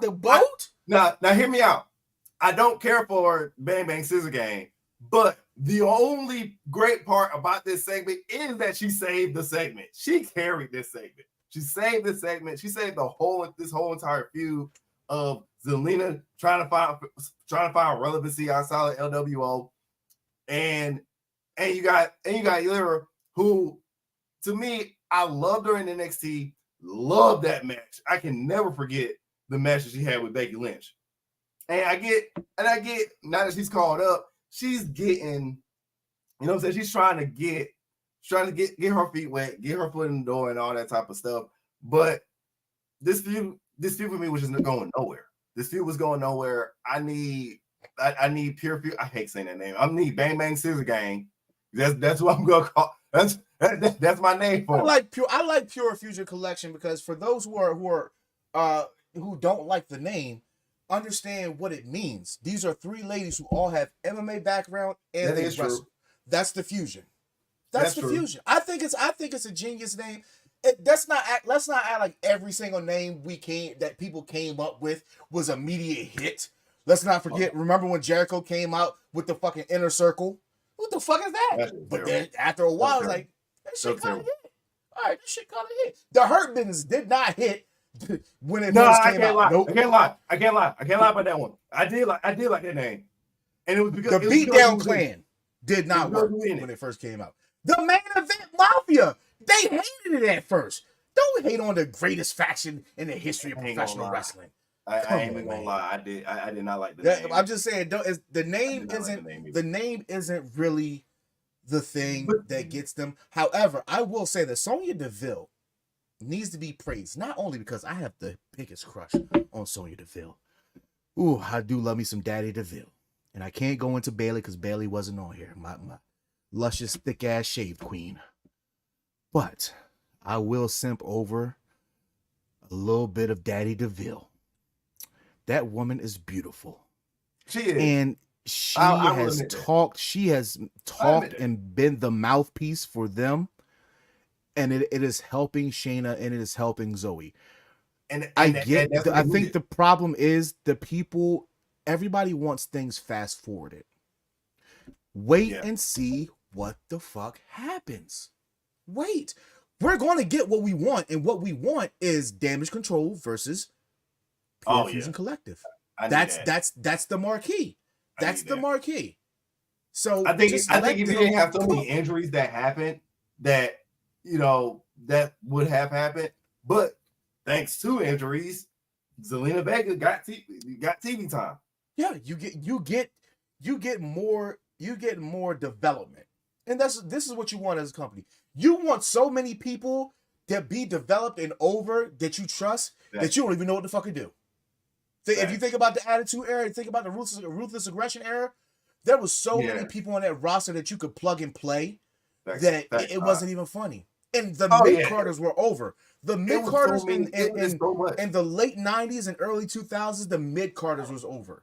The boat. Now, hear me out. I don't care for Bang Bang Scissor Gang, but the only great part about this segment is that she saved the segment. She carried this segment. She saved this segment. She saved this whole entire feud of Zelina trying to find relevancy outside of LWO, and you got Lyra, who, to me, I loved her in NXT. Loved that match. I can never forget the match that she had with Becky Lynch. And I get now that she's called up, she's getting, you know what I'm saying? She's trying to get her feet wet, get her foot in the door and all that type of stuff. But this feud for me was just going nowhere. This feud was going nowhere. I need pure feud. I hate saying that name. I need Bang Bang Scissor Gang. That's what I'm gonna call. That's my name for it. I like Pure Fusion Collection because for those who don't like the name, understand what it means. These are three ladies who all have MMA background and That they is true. wrestle. That's the fusion. That's the true. fusion. I think it's a genius name. Let's not act like every single name that people came up with was a immediate hit. Let's not forget. Remember when Jericho came out with the fucking Inner Circle? What the fuck is that? But then after a while, it's like that shit kind of hit. All right, this shit kind of hit. The Hurt Business did not hit when it first came out. Lie. Nope. I can't lie about that one. I did like that name, and it was because the Beatdown Clan did not work when it first came out. The Main Event Mafia, they hated it at first. Don't hate on the greatest faction in the history of professional wrestling. I ain't even gonna lie. I did not like the name. I'm just saying, the name isn't really the thing that gets them. However, I will say that Sonya Deville needs to be praised, not only because I have the biggest crush on Sonya Deville. Ooh, I do love me some Daddy Deville. And I can't go into Bailey because Bailey wasn't on here. My luscious, thick-ass shaved queen. But I will simp over a little bit of Daddy DeVille. That woman is beautiful. She is. And she has talked and been the mouthpiece for them. And it is helping Shayna and it is helping Zoe. I think the problem is everybody wants things fast forwarded. Wait and see what the fuck happens. Wait. We're going to get what we want, and what we want is Damage Control versus Pure Fusion Collective. That's the marquee. That's the marquee. So I think if you didn't have so many injuries that happened, that would have happened. But thanks to injuries, Zelina Vega got TV time. Yeah, you get more development. And this is what you want as a company. You want so many people that be developed and over that you trust that you don't even know what the fuck to do. If you think about the Attitude Era, think about the Ruthless Aggression Era, there was so many people on that roster that you could plug and play that it wasn't even funny. And the mid-carders were over. The mid-carders in the late 90s and early 2000s, the mid-carders was over.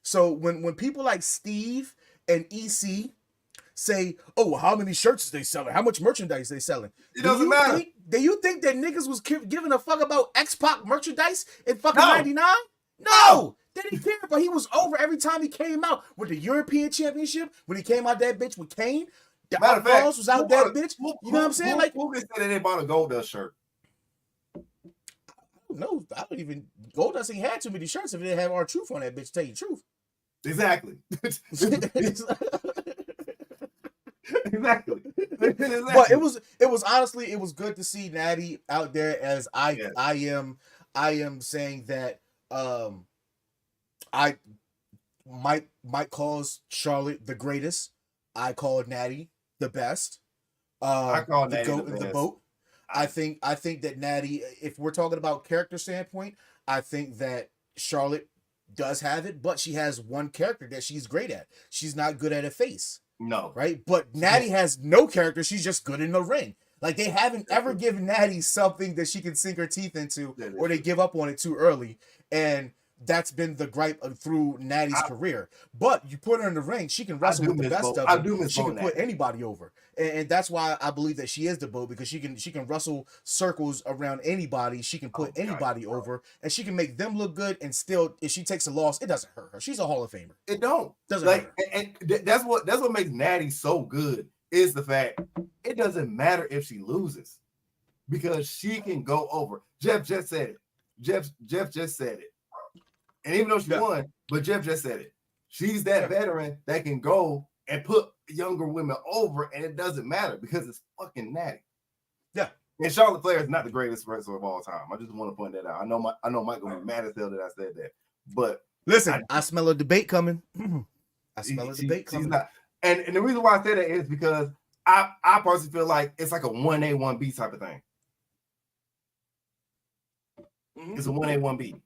So when people like Steve and EC say, "Oh, how many shirts is they selling? How much merchandise they selling?" It doesn't matter. Do you think that niggas was giving a fuck about X-Pac merchandise in fucking 99? No! They didn't care, but he was over every time he came out with the European Championship, when he came out that bitch with Kane. The Outlaws was out that bitch. You know what I'm saying? Who can say that they bought a Goldust shirt? No, I don't even. Goldust ain't had too many shirts if it didn't have R-Truth on that bitch, tell you the truth. Exactly. Exactly. But it was honestly, it was good to see Natty out there, as I am saying that I might calls Charlotte the greatest. I call Natty the best. I call the Natty goat the in the best. boat. I think that Natty, if we're talking about character standpoint, I think that Charlotte does have it, but she has one character that she's great at. She's not good at a face. No. Right? But Natty has no character. She's just good in the ring. Like, they haven't ever given Natty something that she can sink her teeth into, or they give up on it too early. And that's been the gripe through Natty's career. But you put her in the ring, she can wrestle with the best of them. She can put anybody over. And that's why I believe that she is the boat, because she can wrestle circles around anybody. She can put anybody over, and she can make them look good. And still, if she takes a loss, it doesn't hurt her. She's a Hall of Famer. It don't. Doesn't hurt her. And that's what makes Natty so good, is the fact it doesn't matter if she loses, because she can go over. Jeff just said it. Jeff just said it. And even though she won, but Jeff just said it. She's that veteran that can go and put younger women over, and it doesn't matter because it's fucking Natty. Yeah. And Charlotte Flair is not the greatest wrestler of all time. I just want to point that out. I know Mike gonna be mad as hell that I said that. But listen, I smell a debate coming. I smell a debate coming. And the reason why I say that is because I personally feel like it's like a 1A, 1B type of thing. It's a 1A, 1B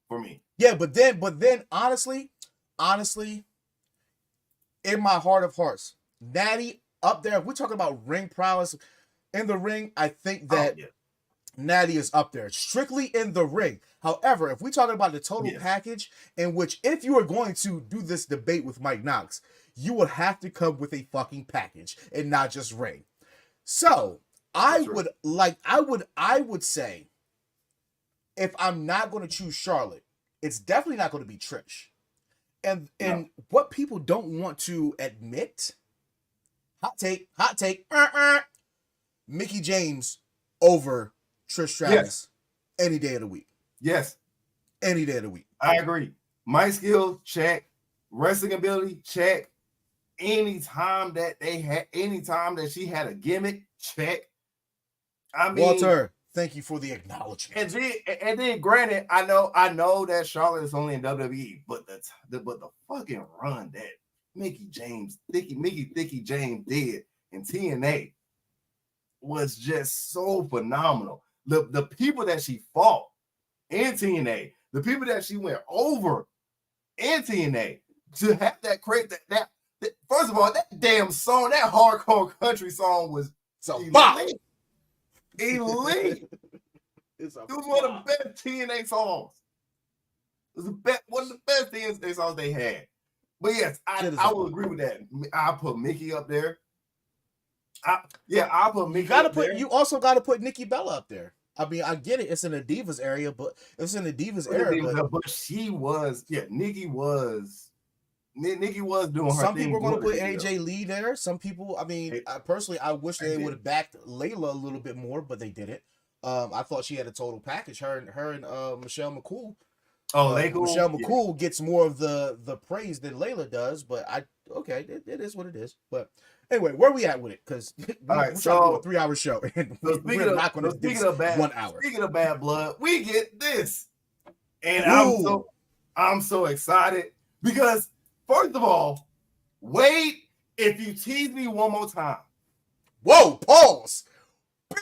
for me. Yeah, but then honestly, in my heart of hearts, Natty up there, if we're talking about ring prowess in the ring, I think that Natty is up there, strictly in the ring. However, if we're talking about the total package, in which if you are going to do this debate with Mike Knox, you would have to come with a fucking package and not just ring. So I would say, if I'm not going to choose Charlotte, it's definitely not going to be Trish. And what people don't want to admit, hot take, Mickie James over Trish Stratus any day of the week. Yes. Any day of the week. I agree. My skills, check. Wrestling ability, check. Anytime that she had a gimmick, check. I mean, Walter, thank you for the acknowledgement. And then granted, I know that Charlotte is only in WWE, but the fucking run that Mickie James did in TNA was just so phenomenal. The people that she fought in TNA, the people that she went over in TNA, to have that first of all, that damn song, that hardcore country song was elite. Elite. It was one of the best TNA songs. It was one of the best TNA songs they had. But yes, I will agree with that. I'll put Mickie up there. I'll put Mickie up there. You also got to put Nikki Bella up there. I mean, I get it. It's in the Divas area, but it's in the Divas era. But she was, Nikki was doing her Some thing. people are going to put AJ Lee there. Some people, I mean, personally, I wish they would have backed Layla a little bit more, but they didn't. I thought she had a total package. Her and Michelle McCool. Michelle McCool gets more of the praise than Layla does, but it is what it is. But anyway, where we at with it? Because we're trying to do a 3-hour show, and we're not going to do 1 hour. Speaking of bad blood, we get this, and I'm so excited because first of all, Wade, if you tease me one more time, whoa, pause.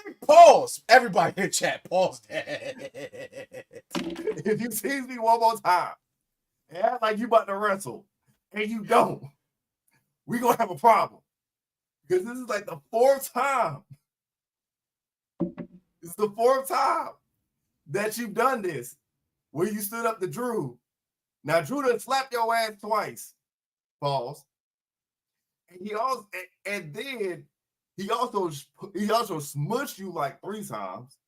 Big pause. Everybody in chat, pause that. If you tease me one more time and act like you about to wrestle and you don't, we're going to have a problem. Because this is like the fourth time. It's the fourth time that you've done this where you stood up to Drew. Now, Drew done slapped your ass twice. Pause. And then he also smushed you like 3 times,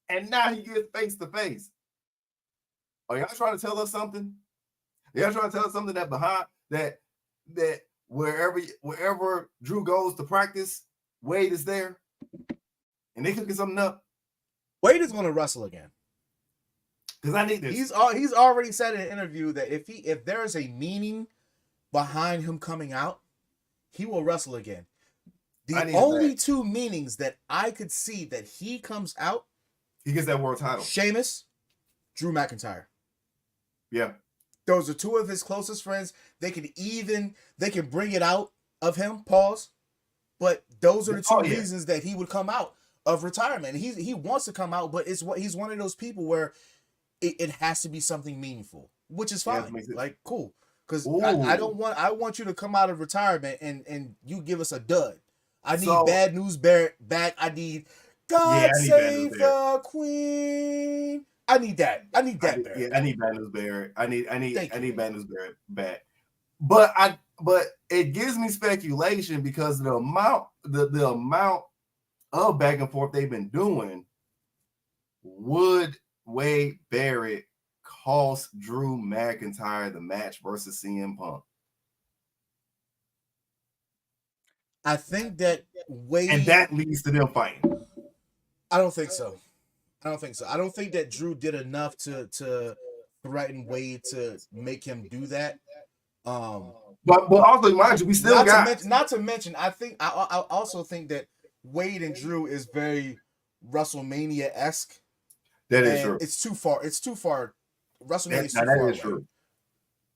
and now he gets face to face. Are y'all trying to tell us something? Y'all trying to tell us something that behind that wherever Drew goes to practice, Wade is there, and they cooking something up? Wade is going to wrestle again because I need this. He's already said in an interview that if there is a meaning behind him coming out, he will wrestle again. The only 2 meanings that I could see that he comes out, he gets that world title. Sheamus, Drew McIntyre. Yeah. Those are 2 of his closest friends. They can bring it out of him, pause. But those are the 2 reasons that he would come out of retirement. He wants to come out, but he's one of those people where it has to be something meaningful, which is fine. Like, cool. Because I want you to come out of retirement and you give us a dud. I need Bad News Barrett back. I need God Save the Queen. I need that. I need Bad News Barrett. I need Bad News Barrett back. But it gives me speculation because the amount of back and forth they've been doing. Would Wade Barrett cost Drew McIntyre the match versus CM Punk? I think that Wade, and that leads to them fighting. I don't think so. I don't think that Drew did enough to threaten Wade to make him do that. But also, mind you, we still not to mention. I also think that Wade and Drew is very WrestleMania-esque. That is true. It's too far. WrestleMania is too far away. True.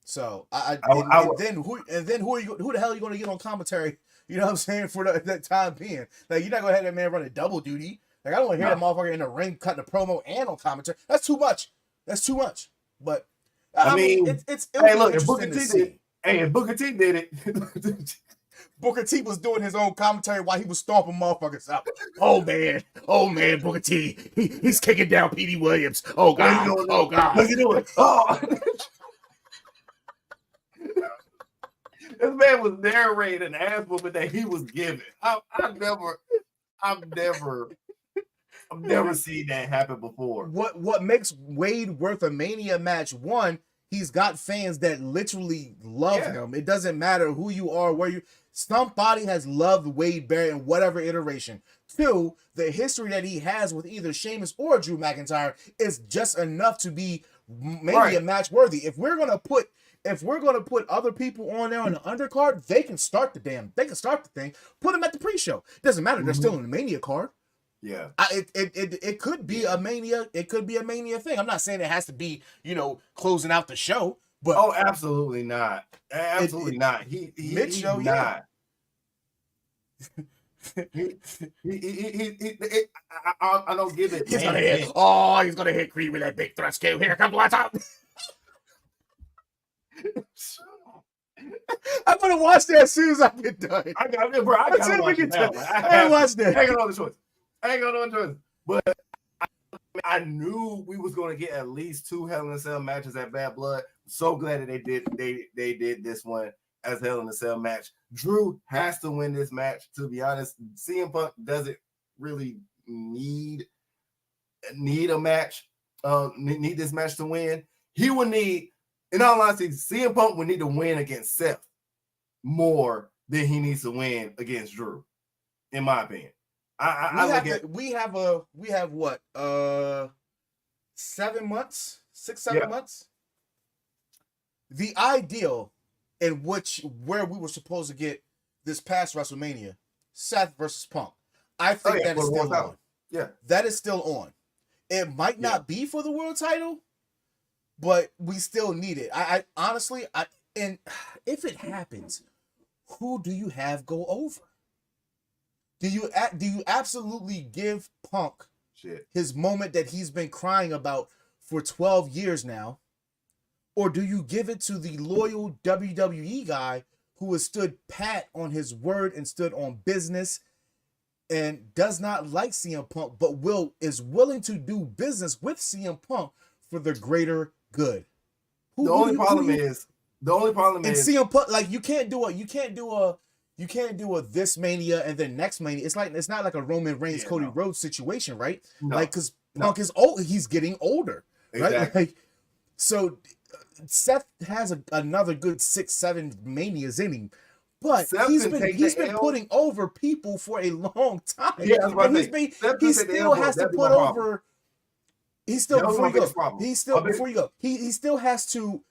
So then who the hell are you going to get on commentary? You know what I'm saying, for that time being? Like, you're not going to have that man running double duty. Like, I don't want to hear that motherfucker in the ring cutting a promo and on commentary. That's too much. But I mean, it's hey, look, if Booker T did it, Booker T was doing his own commentary while he was stomping motherfuckers out. Oh man, Booker T, he's kicking down Petey Williams. Oh God, oh God. What's he doing? Oh. This man was narrating an ass whooping that he was given. I've never seen that happen before. What makes Wade worth a Mania match? One, he's got fans that literally love him. It doesn't matter who you are, where you. Somebody has loved Wade Barrett in whatever iteration. Two, the history that he has with either Sheamus or Drew McIntyre is just enough to be Mania match worthy. If we're gonna put other people on there on the undercard, they can start the thing. Put them at the pre-show. Doesn't matter. They're still in the Mania card. Yeah. It could be a Mania. It could be a Mania thing. I'm not saying it has to be, closing out the show. But absolutely not. Absolutely not. He's not. I don't give it. He's gonna hit Creed with that big thrust kick. Here comes Lights Out. I'm gonna watch that as soon as I get done. I gotta watch it now. I watch that. I ain't got no choice. But I knew we was gonna get at least 2 Hell in a Cell matches at Bad Blood. So glad that they did this one as Hell in a Cell match. Drew has to win this match. To be honest, CM Punk doesn't really need a match. Need this match to win. He would need, in all honesty, CM Punk would need to win against Seth more than he needs to win against Drew, in my opinion. We have what 7 months, 6-7 months. The ideal in where we were supposed to get this past WrestleMania, Seth versus Punk. I think that is still on. Yeah, that is still on. It might not be for the world title, but we still need it. I honestly, and if it happens, who do you have go over? Do you absolutely give Punk his moment that he's been crying about for 12 years now? Or do you give it to the loyal WWE guy who has stood pat on his word and stood on business and does not like CM Punk, but is willing to do business with CM Punk for the greater good? The only problem is CM Punk, like you can't do a this Mania and then next Mania. It's not like a Roman Reigns Cody Rhodes situation, right? No. Like, because Punk is old, he's getting older, right? Exactly. Like, so Seth has another good 6-7 Manias in him, but he's been putting over people for a long time. Yeah, and he still has to put over. He still has to.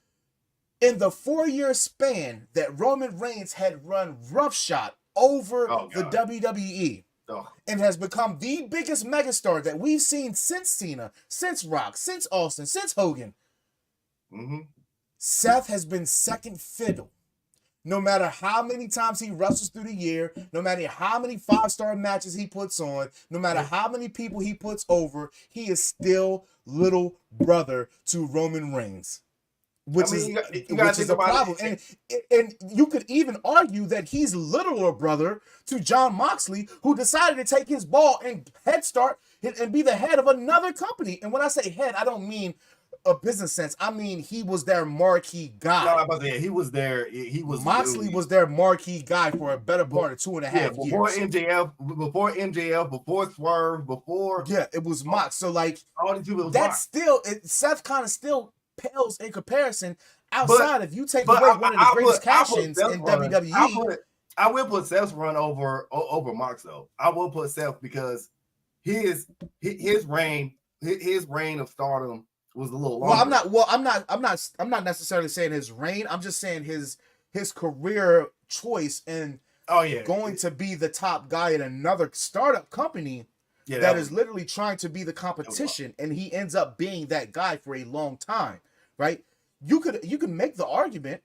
In the 4-year span that Roman Reigns had run roughshod over the WWE and has become the biggest megastar that we've seen since Cena, since Rock, since Austin, since Hogan. Seth has been second fiddle. No matter how many times he wrestles through the year, no matter how many 5-star matches he puts on, no matter how many people he puts over, he is still little brother to Roman Reigns. Which is a problem. And you could even argue that he's littler brother to Jon Moxley, who decided to take his ball and head start and be the head of another company. And when I say head, I don't mean a business sense. I mean, he was their marquee guy. He was there. Moxley was their marquee guy for a better part of 2.5 years. Before MJF, before Swerve, before it was Mox. So like all these people, Seth kind of still pales in comparison. Outside, if you take away one of the greatest cash-ins in WWE, I will put Seth's run over Mox though. I will put Seth because his reign of stardom was a little longer. I'm not necessarily saying his reign. I'm just saying his career choice and going to be the top guy at another startup company that is literally trying to be the competition, and he ends up being that guy for a long time, right? You could make the argument,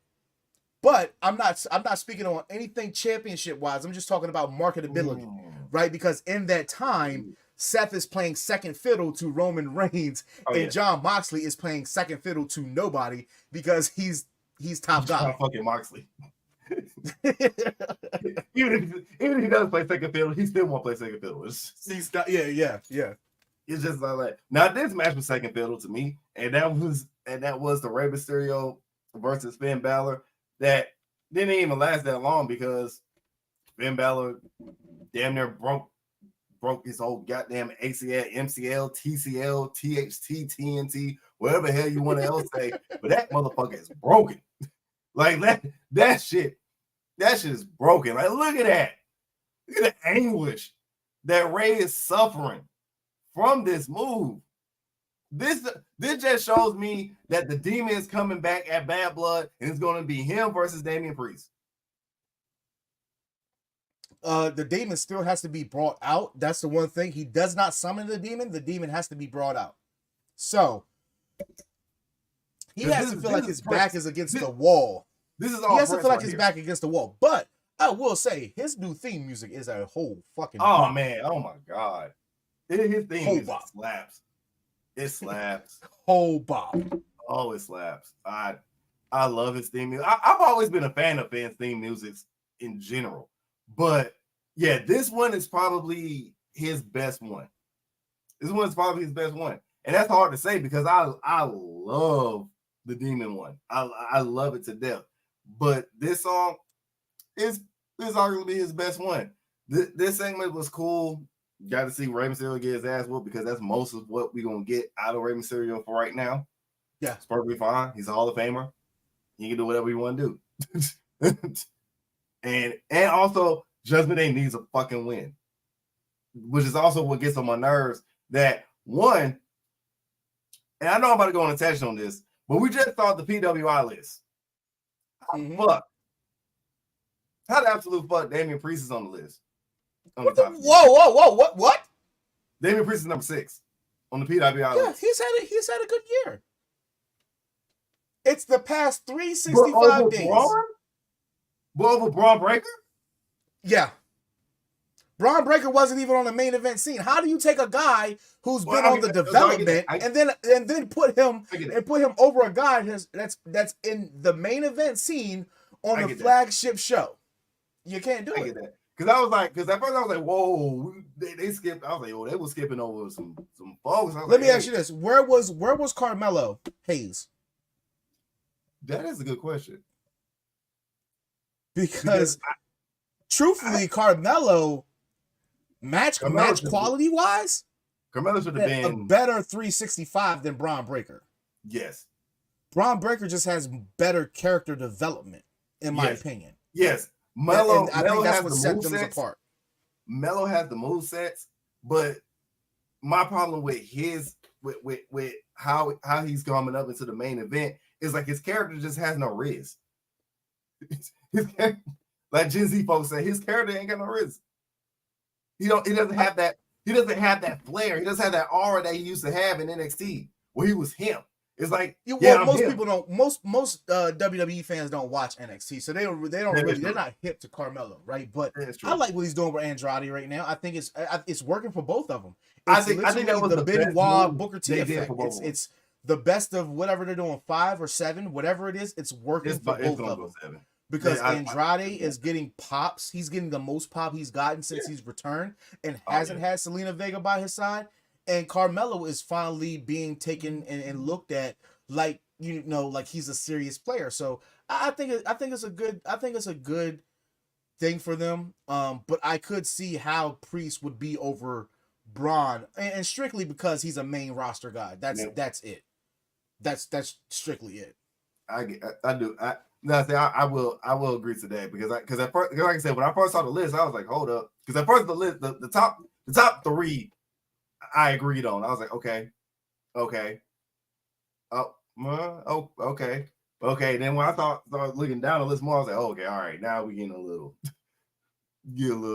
but I'm not speaking on anything championship wise. I'm just talking about marketability, right? Because in that time, Seth is playing second fiddle to Roman Reigns, and Jon Moxley is playing second fiddle to nobody because he's top guy. Fucking Moxley. even if he does play second fiddle, he still won't play second fiddle. He's not, yeah. It's just like now this match was second fiddle to me, and that was the Rey Mysterio versus Finn Balor that didn't even last that long because Finn Balor damn near broke his whole goddamn ACL, MCL, TCL, THT, TNT, whatever the hell you want to else say, but that motherfucker is broken. Like that shit is broken. Like look at that. Look at the anguish that Rey is suffering from this move. This just shows me that the Demon is coming back at Bad Blood, and it's going to be him versus Damian Priest. The Demon still has to be brought out. That's the one thing. He does not summon the Demon. The Demon has to be brought out. So he has to feel like his back is against the wall. This is all he has to feel like his back against the wall. But I will say his new theme music is a whole fucking man. Oh my god. His theme music slaps. It slaps. Whole bop. Oh, it slaps. I love his theme music. I've always been a fan of Finn's theme music in general. But yeah, this one is probably his best one. This one is probably his best one. And that's hard to say because I love the Demon one. I love it to death. But this song is arguably his best one. This segment was cool. Got to see Rey Mysterio get his ass whooped because that's most of what we're going to get out of Rey Mysterio for right now. Yeah. It's perfectly fine. He's a Hall of Famer. He can do whatever he want to do. and also, Judgment Day needs a fucking win, which is also what gets on my nerves. That one, and I know I'm about to go on a tangent on this, but we just saw the PWI list. Fuck. How the absolute fuck Damian Priest is on the list? Whoa, what? Damian Priest is number 6 on the PWI list. He's had a good year. It's the past 365 days. Over Braun Breaker? Yeah. Braun Breaker wasn't even on the main event scene. How do you take a guy who's been on the development and then put him over a guy that's in the main event scene on the flagship show? You can't do it. I get that. Because at first I was like, whoa, they skipped. I was like, oh, they were skipping over some folks. Let me ask you this: where was Carmelo Hayes? That is a good question. Because truthfully, Carmelo match quality wise, Carmelo should have been a better 365 than Braun Breaker. Yes, Braun Breaker just has better character development, in my opinion. Yes. I think that's what set them apart. Melo has the move sets, but my problem with his with how he's coming up into the main event is like his character just has no riz. Like Gen Z folks say, his character ain't got no riz. He doesn't have that. He doesn't have that flair. He doesn't have that aura that he used to have in NXT, where he was him. It's like most people don't. Most WWE fans don't watch NXT, so they don't really. They're not hip to Carmelo, right? But I like what he's doing with Andrade right now. I think it's working for both of them. I think that was the Benoit Booker T effect. It's the best of whatever they're doing, 5 or 7, whatever it is. It's working for both of them. 7. Because Andrade is getting pops. He's getting the most pop he's gotten since he's returned, and hasn't had Selena Vega by his side. And Carmelo is finally being taken and looked at like like he's a serious player. So I think it's a good thing for them. But I could see how Priest would be over Braun, and strictly because he's a main roster guy. That's it. That's strictly it. I do. I will agree to that because at first, like I said, when I first saw the list, I was like, hold up, because at first the list, the top 3. I agreed on. I was like, okay. Okay. Then when I started looking down the list more, I was like, oh, okay, all right. Now we getting a little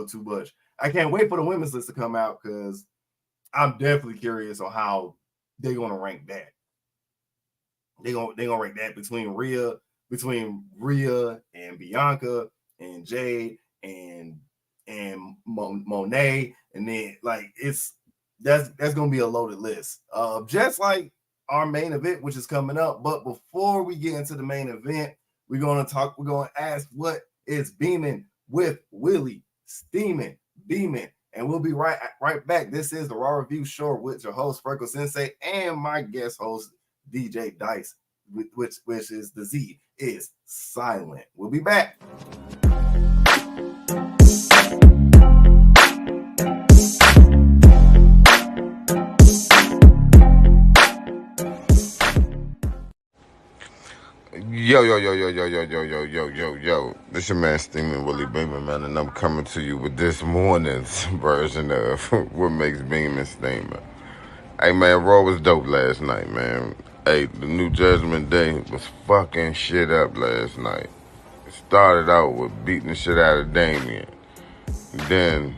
too much. I can't wait for the women's list to come out because I'm definitely curious on how they're gonna rank that. They're gonna rank that between Rhea and Bianca and Jade and Monet, and then like that's gonna be a loaded list. Just like our main event, which is coming up. But before we get into the main event, we're gonna ask what It's Beaming with Willie, steaming, beaming. And we'll be right back. This is the Raw Review Show with your host, Freckles Sensei, and my guest host, DJ Dice, which is the Z is silent. We'll be back. Yo. This your man Steaming Willie Beamer, man, and I'm coming to you with this morning's version of what makes Beamer steaming. Hey, man, Raw was dope last night, man. Hey, the New Judgment Day was fucking shit up last night. It started out with beating the shit out of Damien. Then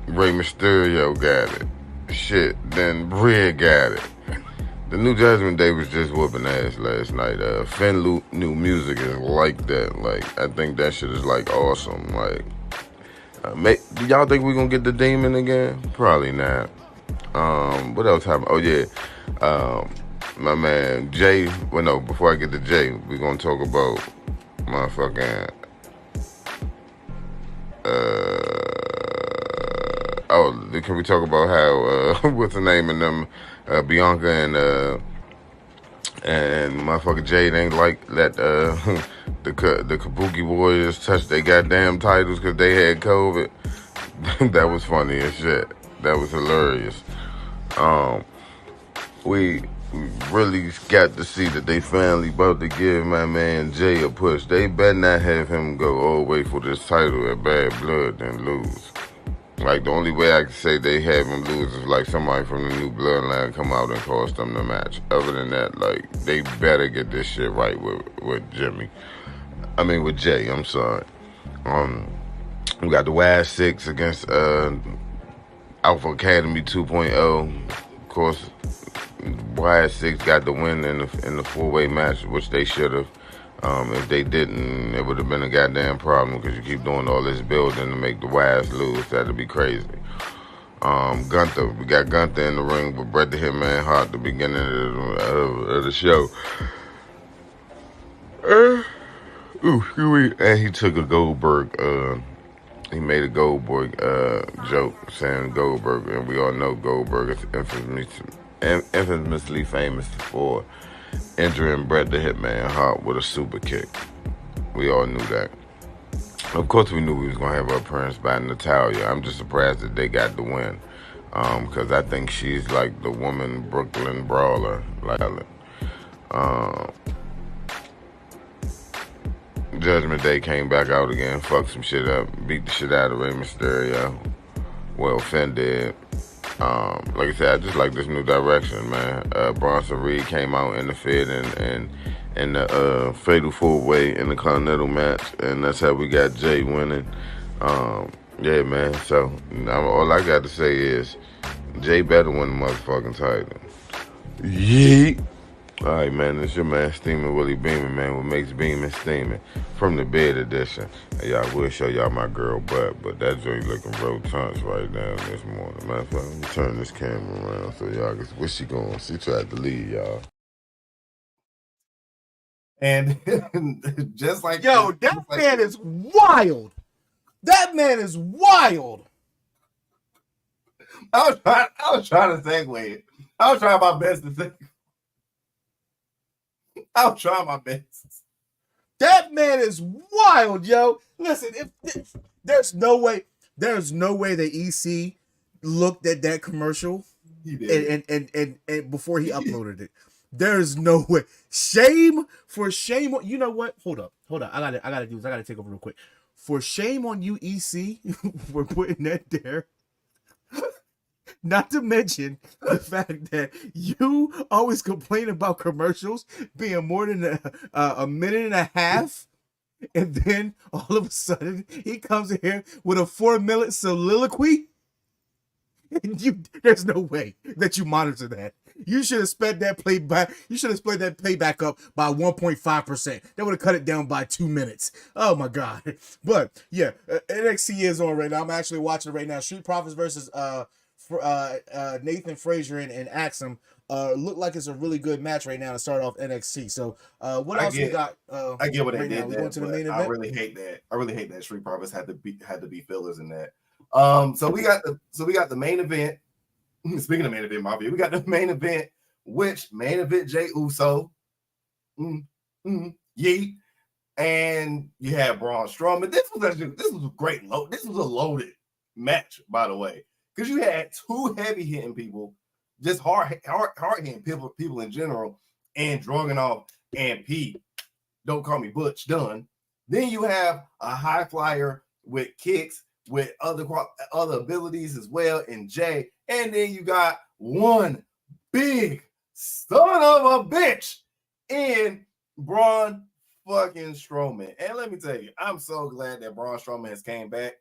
Rey Mysterio got it. Shit, then Bria got it. The New Judgment Day was just whooping ass last night. Finn new music is like that. Like, I think that shit is like awesome. Like, do y'all think we gonna get the Demon again? Probably not. What else happened? Oh yeah, my man Jay. Well, no, before I get to Jay, we gonna talk about motherfucking. Can we talk about how what's the name in them? Bianca and motherfucker Jade ain't like that the Kabuki Warriors touched their goddamn titles because they had COVID. That was funny as shit. That was hilarious. We really got to see that they finally about to give my man Jay a push. They better not have him go all the way for this title at Bad Blood and lose. Like, the only way I can say they have him lose is like somebody from the new bloodline come out and cost them the match. Other than that, like, they better get this shit right with with Jay, I'm sorry. We got the Wild Six against Alpha Academy 2.0. Of course, Wild Six got the win in the four-way match, which they should have. If they didn't, it would have been a goddamn problem because you keep doing all this building to make the Wives lose. That'd be crazy. Gunther, we got Gunther in the ring with Bret the Hitman Hart at the beginning of the show. And he took a Goldberg. He made a Goldberg joke saying Goldberg, and we all know Goldberg is infamously famous for injuring Bret the Hitman Hart with a super kick. We all knew that. Of course we knew we was going to have her appearance by Natalya. I'm just surprised that they got the win. Because I think she's like the woman Brooklyn brawler. Judgment Day came back out again, fucked some shit up, beat the shit out of Rey Mysterio. Well, Finn did. Like I said, I just like this new direction, man. Bronson Reed came out in the Fed and the Fatal 4-Way in the Continental match, and that's how we got Jay winning. Yeah, man. So all I got to say is Jay better win the motherfucking title. Yeet. All right, man. It's your man Steaming Willie Beamer, man. What makes Beamer steaming from the bed edition. Hey, I will show y'all my girl butt, but that joint looking real tons right now this morning. Matter of fact, let me turn this camera around so y'all can. Where she going? She tried to leave, y'all. And just like that man is wild. That man is wild. I was trying to segue it. I was trying my best to say. I'll try my best. That man is wild, yo. Listen, if there's no way that EC looked at that commercial and before he uploaded it. There's no way. Shame on you know what? Hold up. I gotta take over real quick. For shame on you, EC, for putting that there. Not to mention the fact that you always complain about commercials being more than a minute and a half, and then all of a sudden he comes in here with a 4-minute soliloquy. And there's no way that you monitor that. You should have sped that playback. You should have sped that playback up by 1.5%. That would have cut it down by 2 minutes. Oh my god! But yeah, NXT is on right now. I'm actually watching it right now. Street Profits versus Nathan Frazier and Axum look like it's a really good match right now to start off NXT. So what else we got? I get what they right did. now? We That, going to the but main I event. really hate that. I really hate that Street Profits had to be fillers in that. So we got the main event. Speaking of main event, Mafia, we got the main event, which main event Jey Uso, Yeet, and you had Braun Strowman. This was a great load. This was a loaded match, by the way, because you had two heavy hitting people, just hard hitting people in general, and Dragunov and Pete. Don't call me Butch Dunn. Then you have a high flyer with kicks, with other abilities as well in Jay. And then you got one big son of a bitch in Braun fucking Strowman. And let me tell you, I'm so glad that Braun Strowman has came back.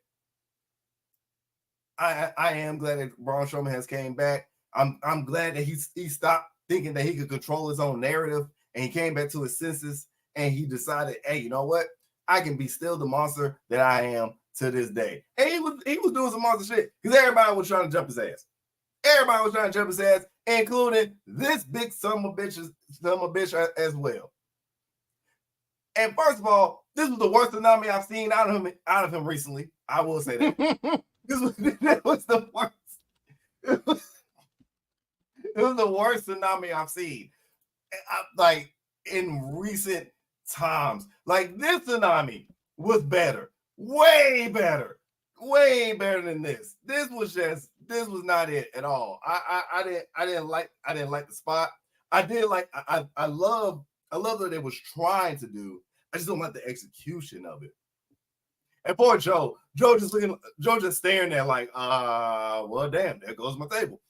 I am glad that Braun Strowman has came back. I'm glad that he stopped thinking that he could control his own narrative, and he came back to his senses, and he decided, hey, you know what? I can be still the monster that I am to this day. And he was doing some monster shit because everybody was trying to jump his ass. Everybody was trying to jump his ass, including this big son of a bitch as well. And first of all, this was the worst Tsunami I've seen out of him recently. I will say that. This was the worst. It was the worst Tsunami I've seen. Like in recent times. Like this Tsunami was better. Way better than this. This was not it at all. I didn't like the spot. I love that it was trying to do. I just don't like the execution of it. And poor Joe just staring there like, well, damn, there goes my table.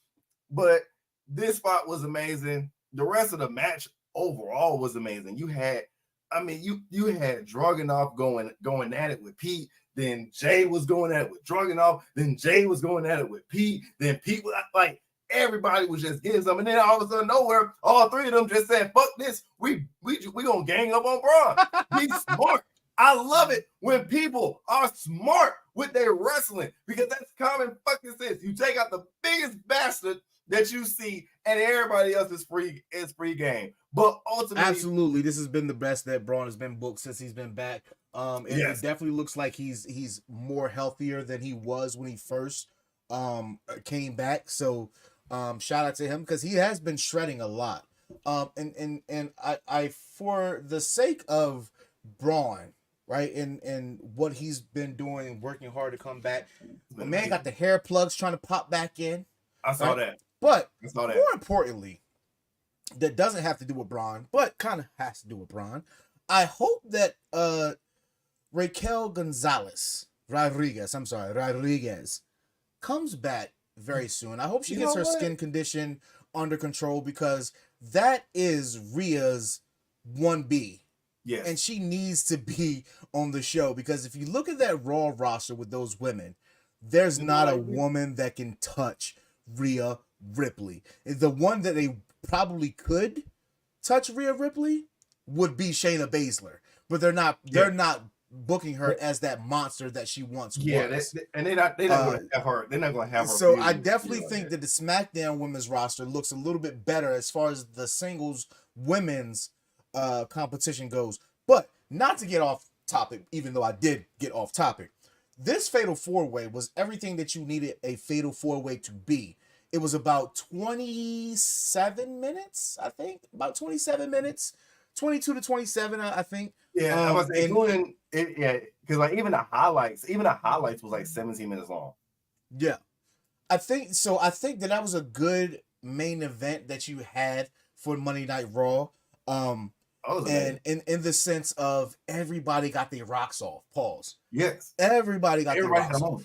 But this spot was amazing. The rest of the match overall was amazing. You had Dragunov going at it with Pete. Then Jay was going at it with Dragunov. Then Jay was going at it with Pete. Then Pete was like, everybody was just getting something. And then all of a sudden, nowhere, all three of them just said, "Fuck this. We gonna gang up on Braun." Be smart. I love it when people are smart with their wrestling because that's common fucking sense. You take out the biggest bastard that you see, and everybody else is free game. But ultimately, absolutely, this has been the best that Braun has been booked since he's been back. It definitely looks like he's more healthier than he was when he first came back. So shout out to him because he has been shredding a lot. And I for the sake of Braun, right, and what he's been doing, working hard to come back. The man got the hair plugs trying to pop back in. I saw that. But more importantly, that doesn't have to do with Braun, but kind of has to do with Braun. I hope that Raquel Rodriguez comes back very soon. I hope she gets her skin condition under control because that is Rhea's 1B. Yes. And she needs to be on the show because if you look at that Raw roster with those women, there's not a woman that can touch Rhea Ripley. The one that they probably could touch Rhea Ripley would be Shayna Baszler, but they're not booking her as that monster that she once was. And they're not going to have her. They're not going to have her. So I definitely think that the SmackDown women's roster looks a little bit better as far as the singles women's competition goes. But not to get off topic, even though I did get off topic. This Fatal 4-Way was everything that you needed a Fatal 4-Way to be. It was about 27 minutes, I think. About 27 minutes. 22 to 27, I think. Yeah, I was including it, yeah, because like even the highlights was like 17 minutes long. Yeah. I think that was a good main event that you had for Monday Night Raw. And in the sense of everybody got their rocks off. Pause. Yes. Everybody got their rocks off.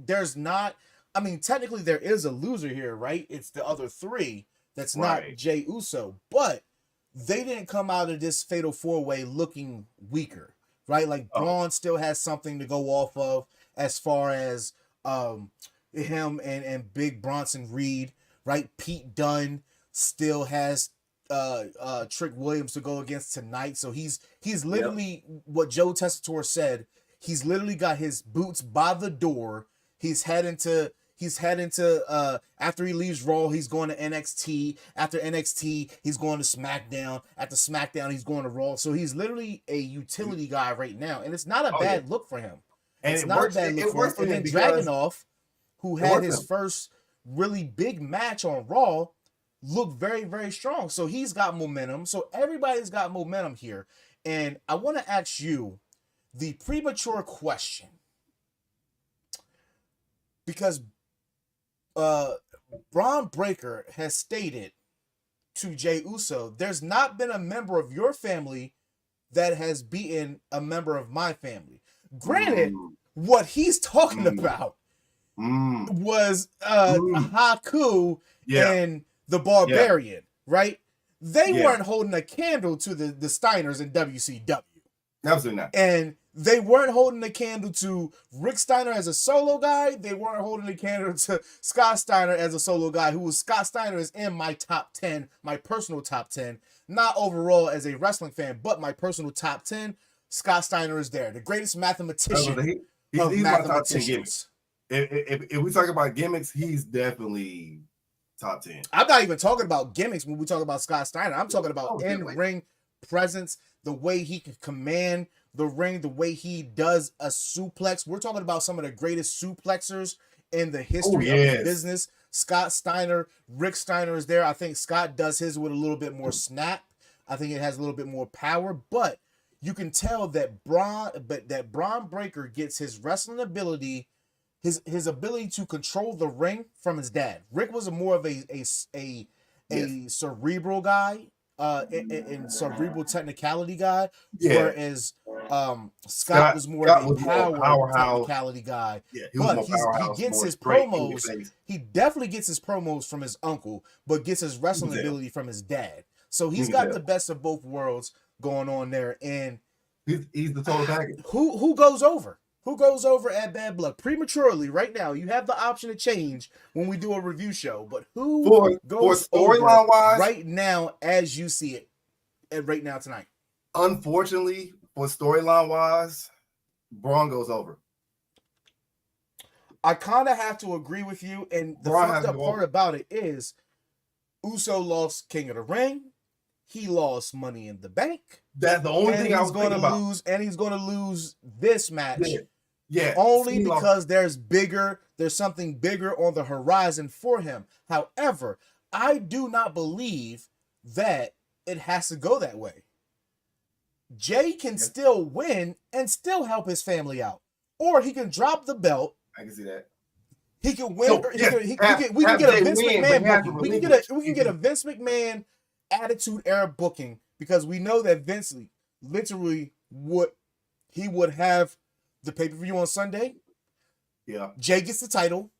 There's not, I mean, technically there is a loser here, right? It's the other three that's not Jey Uso, but they didn't come out of this Fatal 4-Way looking weaker, right? Like Braun still has something to go off of as far as him and Big Bronson Reed, right? Pete Dunne still has Trick Williams to go against tonight. So he's literally what Joe Tessitore said. He's literally got his boots by the door. He's heading to He's heading to after he leaves Raw, he's going to NXT. After NXT, he's going to SmackDown. After SmackDown, he's going to Raw. So he's literally a utility guy right now, and it's not a bad look for him. And it's it not works, a bad look it for works him. for And him then because Dragunov, who it had works his for him. first really big match on Raw, looked very, very strong. So he's got momentum. So everybody's got momentum here. And I want to ask you the premature question. Because Braun Breaker has stated to Jey Uso, there's not been a member of your family that has beaten a member of my family. Granted, what he's talking about was Haku and the Barbarian, right? They weren't holding a candle to the Steiners in WCW. Absolutely not. And they weren't holding a candle to Rick Steiner as a solo guy. They weren't holding a candle to Scott Steiner as a solo guy, Scott Steiner is in my top 10, my personal top 10, not overall as a wrestling fan, but my personal top 10. Scott Steiner is there, the greatest mathematician of he's my top 10 mathematicians. gimmicks. If we talk about gimmicks, he's definitely top 10. I'm not even talking about gimmicks when we talk about Scott Steiner. I'm talking about in-ring presence, the way he can command the ring, the way he does a suplex. We're talking about some of the greatest suplexers in the history of the business. Scott Steiner, Rick Steiner is there. I think Scott does his with a little bit more snap. I think it has a little bit more power, but you can tell that Braun Breaker gets his wrestling ability, his ability to control the ring from his dad. Rick was more of a cerebral guy, and cerebral technicality guy, whereas Scott was more of a powerhouse technicality guy. But he gets his promos. He definitely gets his promos from his uncle, but gets his wrestling ability from his dad. So he's got the best of both worlds going on there, and he's the total package. Who goes over? Who goes over at Bad Blood prematurely right now? You have the option to change when we do a review show, but who goes storyline wise right now as you see it right now tonight? Unfortunately, for storyline wise, Braun goes over. I kind of have to agree with you, and the fucked up part about it is Uso lost King of the Ring. He lost Money in the Bank. That's the only thing I was thinking about. And he's going to lose this match. Yeah. Only because there's something bigger on the horizon for him. However, I do not believe that it has to go that way. Jay can still win and still help his family out. Or he can drop the belt. I can see that. He can win. We can get a Vince McMahon booking. We can get a Vince McMahon Attitude Era booking, because we know that Vince literally would have the pay-per-view on Sunday. Yeah. Jay gets the title,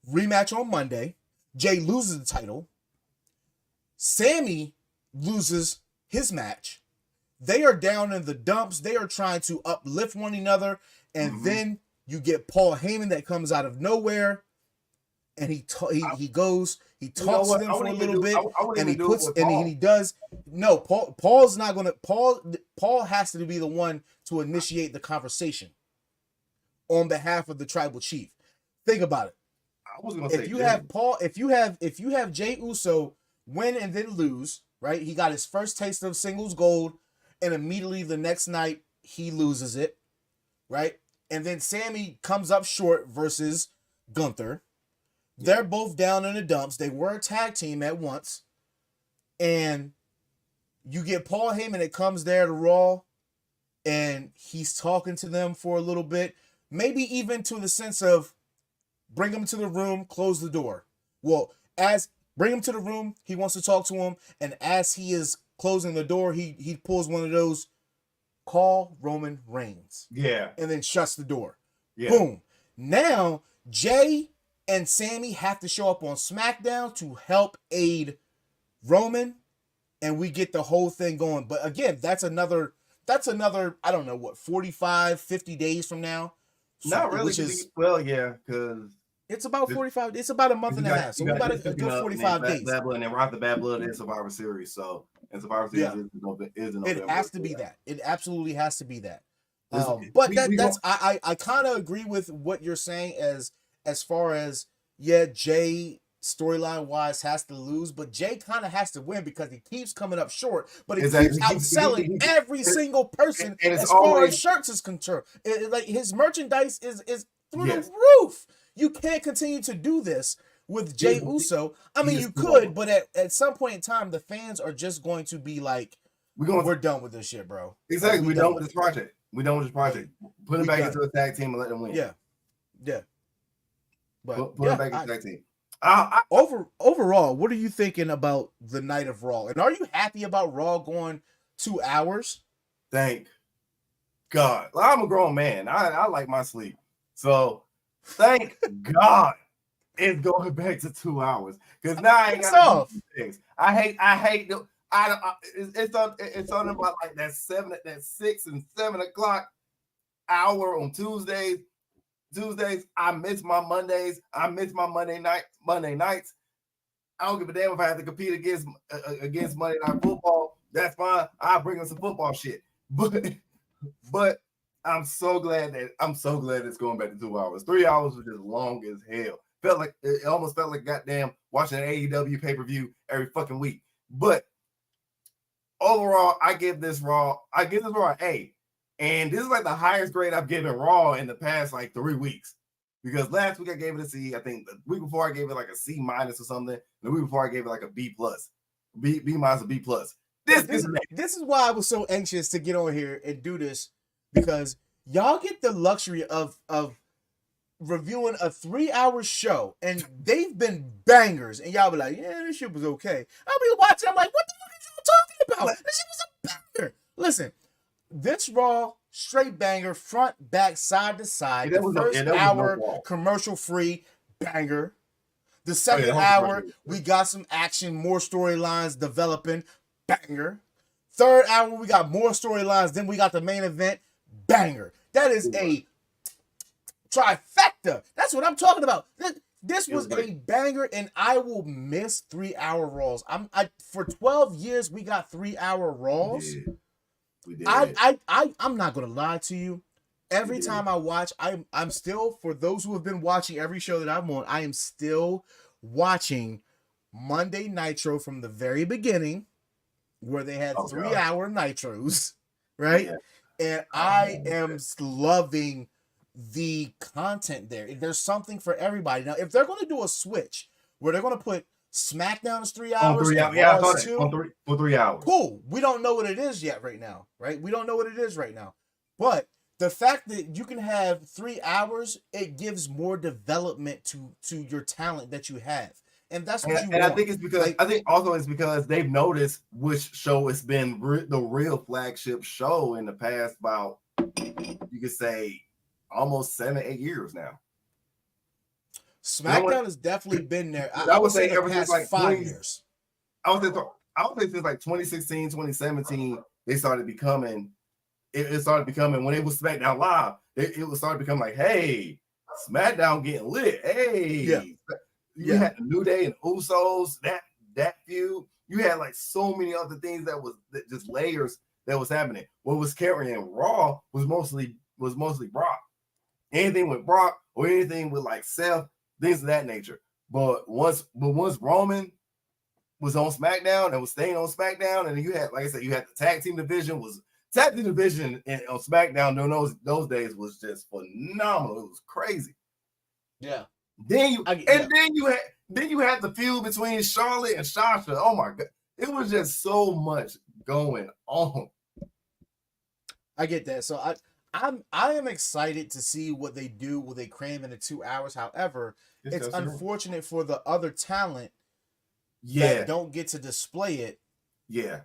rematch on Monday. Jay loses the title. Sammy loses his match. They are down in the dumps. They are trying to uplift one another, and then you get Paul Heyman that comes out of nowhere, and he talks to them for a little bit, and he puts and he does. No, Paul's not gonna. Paul has to be the one to initiate the conversation on behalf of the tribal chief. Think about it. I was gonna say, if you have Jey Uso win and then lose, right? He got his first taste of singles gold, and immediately the next night he loses it, right? And then Sammy comes up short versus Gunther. They're both down in the dumps. They were a tag team at once. And you get Paul Heyman that comes there to Raw, and he's talking to them for a little bit. Maybe even to the sense of bring him to the room, close the door. Well, bring him to the room, he wants to talk to him, and as he is closing the door, he pulls one of those, call Roman Reigns. Yeah. And then shuts the door. Yeah. Boom. Now, Jay and Sammy have to show up on SmackDown to help aid Roman, and we get the whole thing going. But again, that's another, I don't know, what, 45, 50 days from now? Not really. Because it's about 45. It's about a month and a half. So we got a good 45 days. Bad Blood, and then after Bad Blood is Survivor Series. So, and Survivor Series is in November. It has to be that. It absolutely has to be that. But I kind of agree with what you're saying as far as, yeah, Jay storyline wise has to lose, but Jay kind of has to win because he keeps coming up short, but he Exactly. keeps outselling every single person and it's as far always- as shirts is concerned. Like his merchandise is through Yes. the roof. You can't continue to do this with Jay Uso. I mean, He is you too could, old. but at some point in time, the fans are just going to be like, we're done with this shit, bro. Exactly. Like, We're done with this project. We're done with this project. Put him We back done. into a tag team and let them win. Yeah. But Put him back into a tag team. Overall, what are you thinking about the night of Raw? And are you happy about Raw going 2 hours? Thank God. I'm a grown man. I like my sleep. So thank God it's going back to 2 hours. Because now I ain't got to do things. I hate the it's on about like that 6 and 7 o'clock hour on Tuesdays. I miss my Mondays. I miss my Monday nights. I don't give a damn if I have to compete against Monday Night Football. That's fine. I'll bring in some football shit. But I'm so glad it's going back to 2 hours. 3 hours was just long as hell. It almost felt like goddamn watching an AEW pay-per-view every fucking week. But overall, I give this Raw an A. And this is like the highest grade I've given Raw in the past like 3 weeks. Because last week I gave it a C. I think the week before I gave it like a C- or something. The week before I gave it like a B+. B- or B+. This is why I was so anxious to get on here and do this, because y'all get the luxury of reviewing a 3-hour show, and they've been bangers, and y'all be like, yeah, this shit was okay. I'll be watching, I'm like, what the fuck are you talking about? This shit was a banger. Listen, this Raw, straight banger, front, back, side to side. Yeah, the first hour, commercial-free banger. The second hour, we got some action, more storylines developing, banger. Third hour, we got more storylines, then we got the main event, banger. That is a trifecta. That's what I'm talking about. This was a banger, and I will miss 3-hour Raws. For 12 years, we got 3-hour Raws. We did. I'm not gonna lie to you. Every time I watch, I'm still, for those who have been watching every show that I'm on, I am still watching Monday Nitro from the very beginning, where they had 3-hour Nitros, right? Yeah. And I am loving the content there. There's something for everybody. Now, if they're going to do a switch where they're going to put SmackDown is 3 hours, and Raw is 2 for 3 hours. Cool. We don't know what it is yet right now, right? We don't know what it is right now. But the fact that you can have 3 hours, it gives more development to your talent that you have. And that's what you want. I think it's because it's because they've noticed which show has been the real flagship show in the past about, you could say, almost 7-8 years now. SmackDown has definitely been there. I would say ever since like 5 years. I would say since like 2016, 2017, they started becoming. It started becoming, when it was SmackDown Live, it started becoming like, hey, SmackDown getting lit. Hey, you had the New Day and Usos, that feud. You had like so many other things that just layers that was happening. What was carrying Raw was mostly Brock. Anything with Brock or anything with like Seth, things of that nature. But once Roman was on SmackDown and was staying on SmackDown, and you had, like I said, you had the tag team division on SmackDown during those days was just phenomenal. It was crazy. Yeah. Then you had the feud between Charlotte and Sasha. Oh my God. It was just so much going on. I get that. So I am excited to see what they do. Will they cram into 2 hours? However, it's unfortunate for the other talent that don't get to display it. Yeah.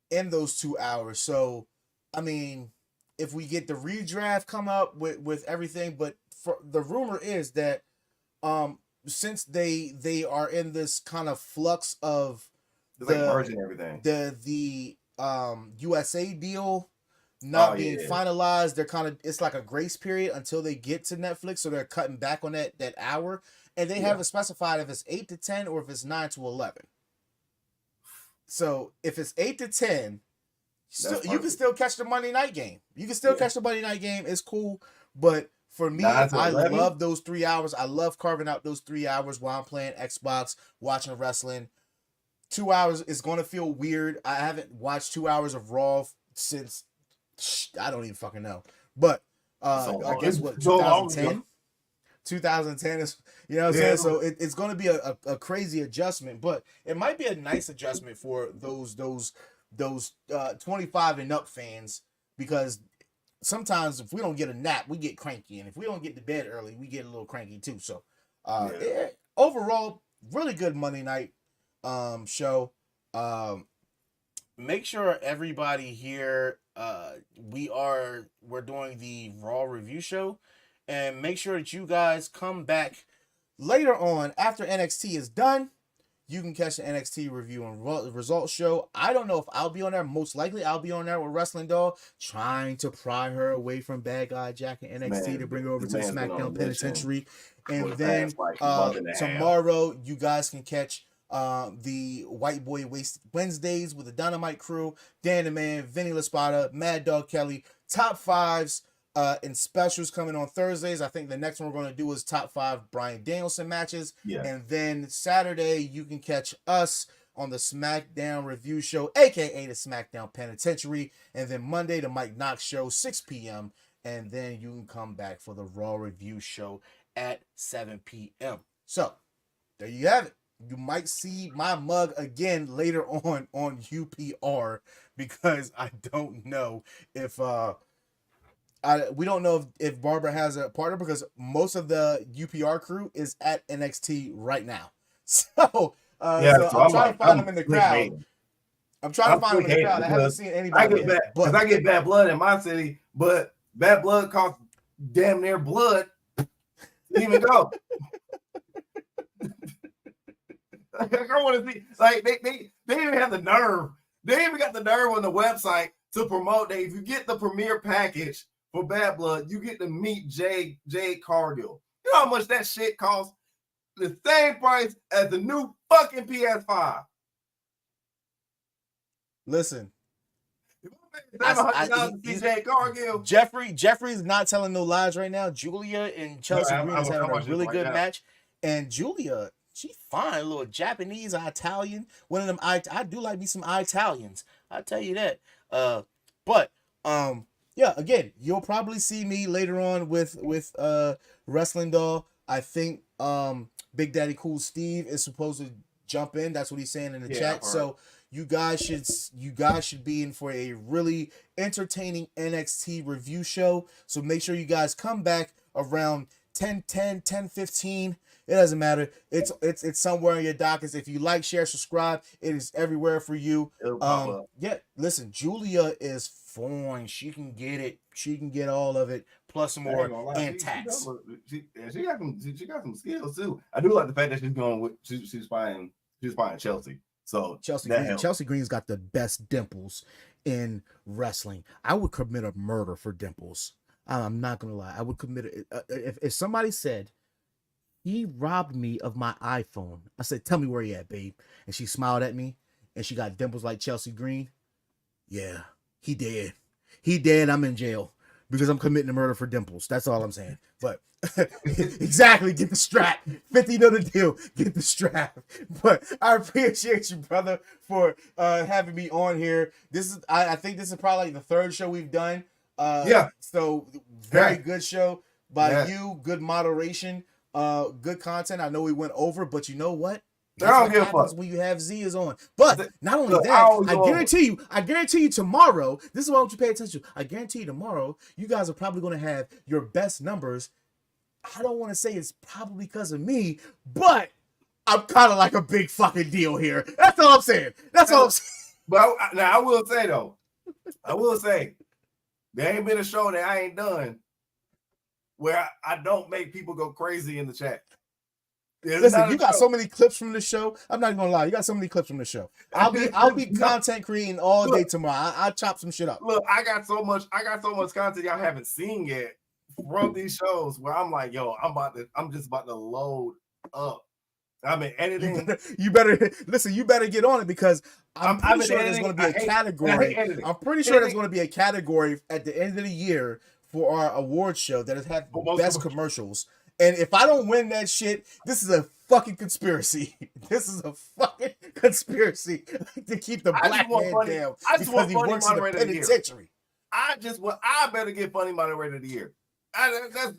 In those 2 hours. So, I mean, if we get the redraft come up with everything, but the rumor is that since they are in this kind of flux of merging everything, the USA deal not being finalized, they're it's like a grace period until they get to Netflix, so they're cutting back on that hour, and they haven't specified if it's 8 to 10 or if it's 9 to 11. So if it's 8 to 10, you can still catch the Monday night game. You can still catch the Monday night game. It's cool, but For me, 9 to I 11? love those 3 hours. I love carving out those 3 hours while I'm playing Xbox, watching wrestling. 2 hours is going to feel weird. I haven't watched 2 hours of Raw since I don't even fucking know. But I guess what, 2010? 2010 is, you know what I'm saying? So it's going to be a crazy adjustment, but it might be a nice adjustment for those 25 and up fans, because sometimes if we don't get a nap, we get cranky, and if we don't get to bed early, we get a little cranky too. So overall, really good Monday night show. Make sure everybody here, we're doing the Raw review show, and make sure that you guys come back later on after NXT is done. You can catch the NXT review and results show. I don't know if I'll be on there. Most likely I'll be on there with Wrestling Doll, trying to pry her away from Bad Guy Jack and NXT to bring her over to the SmackDown Penitentiary. And then tomorrow you guys can catch the White Boy Wednesdays with the Dynamite Crew, Dan the Man, Vinny LaSpada, Mad Dog Kelly, top fives and specials coming on Thursdays. I think the next one we're going to do is top 5 Bryan Danielson matches. Yeah. And then Saturday you can catch us on the SmackDown review show, aka the SmackDown Penitentiary. And then Monday the Mike Knox show, 6 p.m. And then you can come back for the Raw review show at 7 p.m. So there you have it. You might see my mug again later on UPR, because I don't know if we don't know if Barbara has a partner, because most of the UPR crew is at NXT right now. So I'm trying to find them in the crowd. I'm trying to find them in the crowd. I haven't seen anybody yet. Because I get bad blood in my city, but bad blood costs damn near blood to even go. I want to see, like, they even have the nerve. They even got the nerve on the website to promote that if you get the premier package for Bad Blood, you get to meet Jade Cargill. You know how much that shit costs? The same price as the new fucking PS5. Listen, Jade Cargill. Jeffrey's not telling no lies right now. Julia and Chelsea Green is having a really good match, and Julia, she's fine, a little Japanese or Italian. One of them, I do like me some Italians. I'll tell you that. But yeah, again, you'll probably see me later on with Wrestling Doll. I think Big Daddy Cool Steve is supposed to jump in. That's what he's saying in the chat. So you guys should be in for a really entertaining NXT review show. So make sure you guys come back around 10:15. It doesn't matter. It's somewhere in your dockets. If you like, share, subscribe, it is everywhere for you. Yeah, listen, Julia is fine. She can get it. She can get all of it, plus more, and tax. She got some skills too. I do like the fact that she's going with she's buying Chelsea. So Chelsea Green's got the best dimples in wrestling. I would commit a murder for dimples. I'm not gonna lie. I would commit it if somebody said he robbed me of my iPhone. I said, "Tell me where he at, babe." And she smiled at me, and she got dimples like Chelsea Green. Yeah, he dead. He dead. I'm in jail because I'm committing a murder for dimples. That's all I'm saying. But exactly, get the strap. 50 to the deal. Get the strap. But I appreciate you, brother, for having me on here. I think this is probably like the third show we've done. So very good show by you. Good moderation. Good content. I know we went over, but you know what? That's what happens when you have Zias on. But not only that, I guarantee you tomorrow, this is what I want you to pay attention to. I guarantee you tomorrow, you guys are probably going to have your best numbers. I don't want to say it's probably because of me, but I'm kind of like a big fucking deal here. That's all I'm saying. That's all I'm saying. But now I will say, though, there ain't been a show that I ain't done where I don't make people go crazy in the chat. Listen, you got so many clips from the show. I'm not gonna lie, you got so many clips from the show. I'll be content creating all day tomorrow. I'll chop some shit up. Look, I got so much content y'all haven't seen yet from these shows where I'm like, yo, I'm just about to load up. I've been editing. You better listen. You better get on it because I'm pretty sure there's going to be a category. I'm pretty sure there's going to be a category at the end of the year for our award show that has had For most best commercials. And if I don't win that shit, this is a fucking conspiracy. This is a fucking conspiracy to keep the black man down because he works in the penitentiary. I better get funny moderator of the year.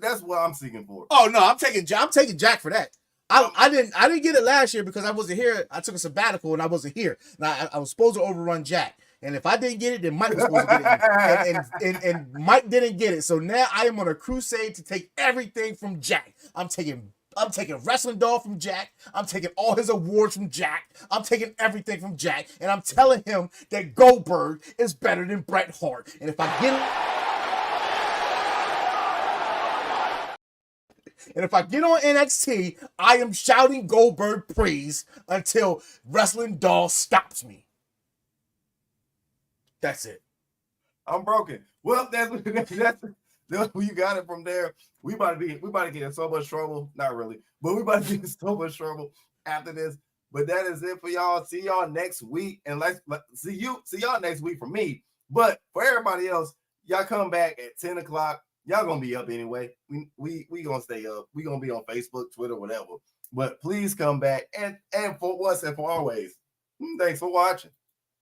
That's what I'm seeking for. Oh no, I'm taking Jack for that. I didn't get it last year because I wasn't here. I took a sabbatical and I wasn't here. Now I was supposed to overrun Jack. And if I didn't get it, then Mike was supposed to get it. And Mike didn't get it. So now I am on a crusade to take everything from Jack. I'm taking Wrestling Doll from Jack. I'm taking all his awards from Jack. I'm taking everything from Jack. And I'm telling him that Goldberg is better than Bret Hart. And if I get on NXT, I am shouting Goldberg praise until Wrestling Doll stops me. That's it. I'm broken. Well, that's you got it from there. We about to get in so much trouble. Not really, but we about to get in so much trouble after this. But that is it for y'all. See y'all next week, and let's see y'all next week for me. But for everybody else, y'all come back at 10 o'clock. Y'all gonna be up anyway. We gonna stay up. We gonna be on Facebook, Twitter, whatever. But please come back and for once and for always. Thanks for watching.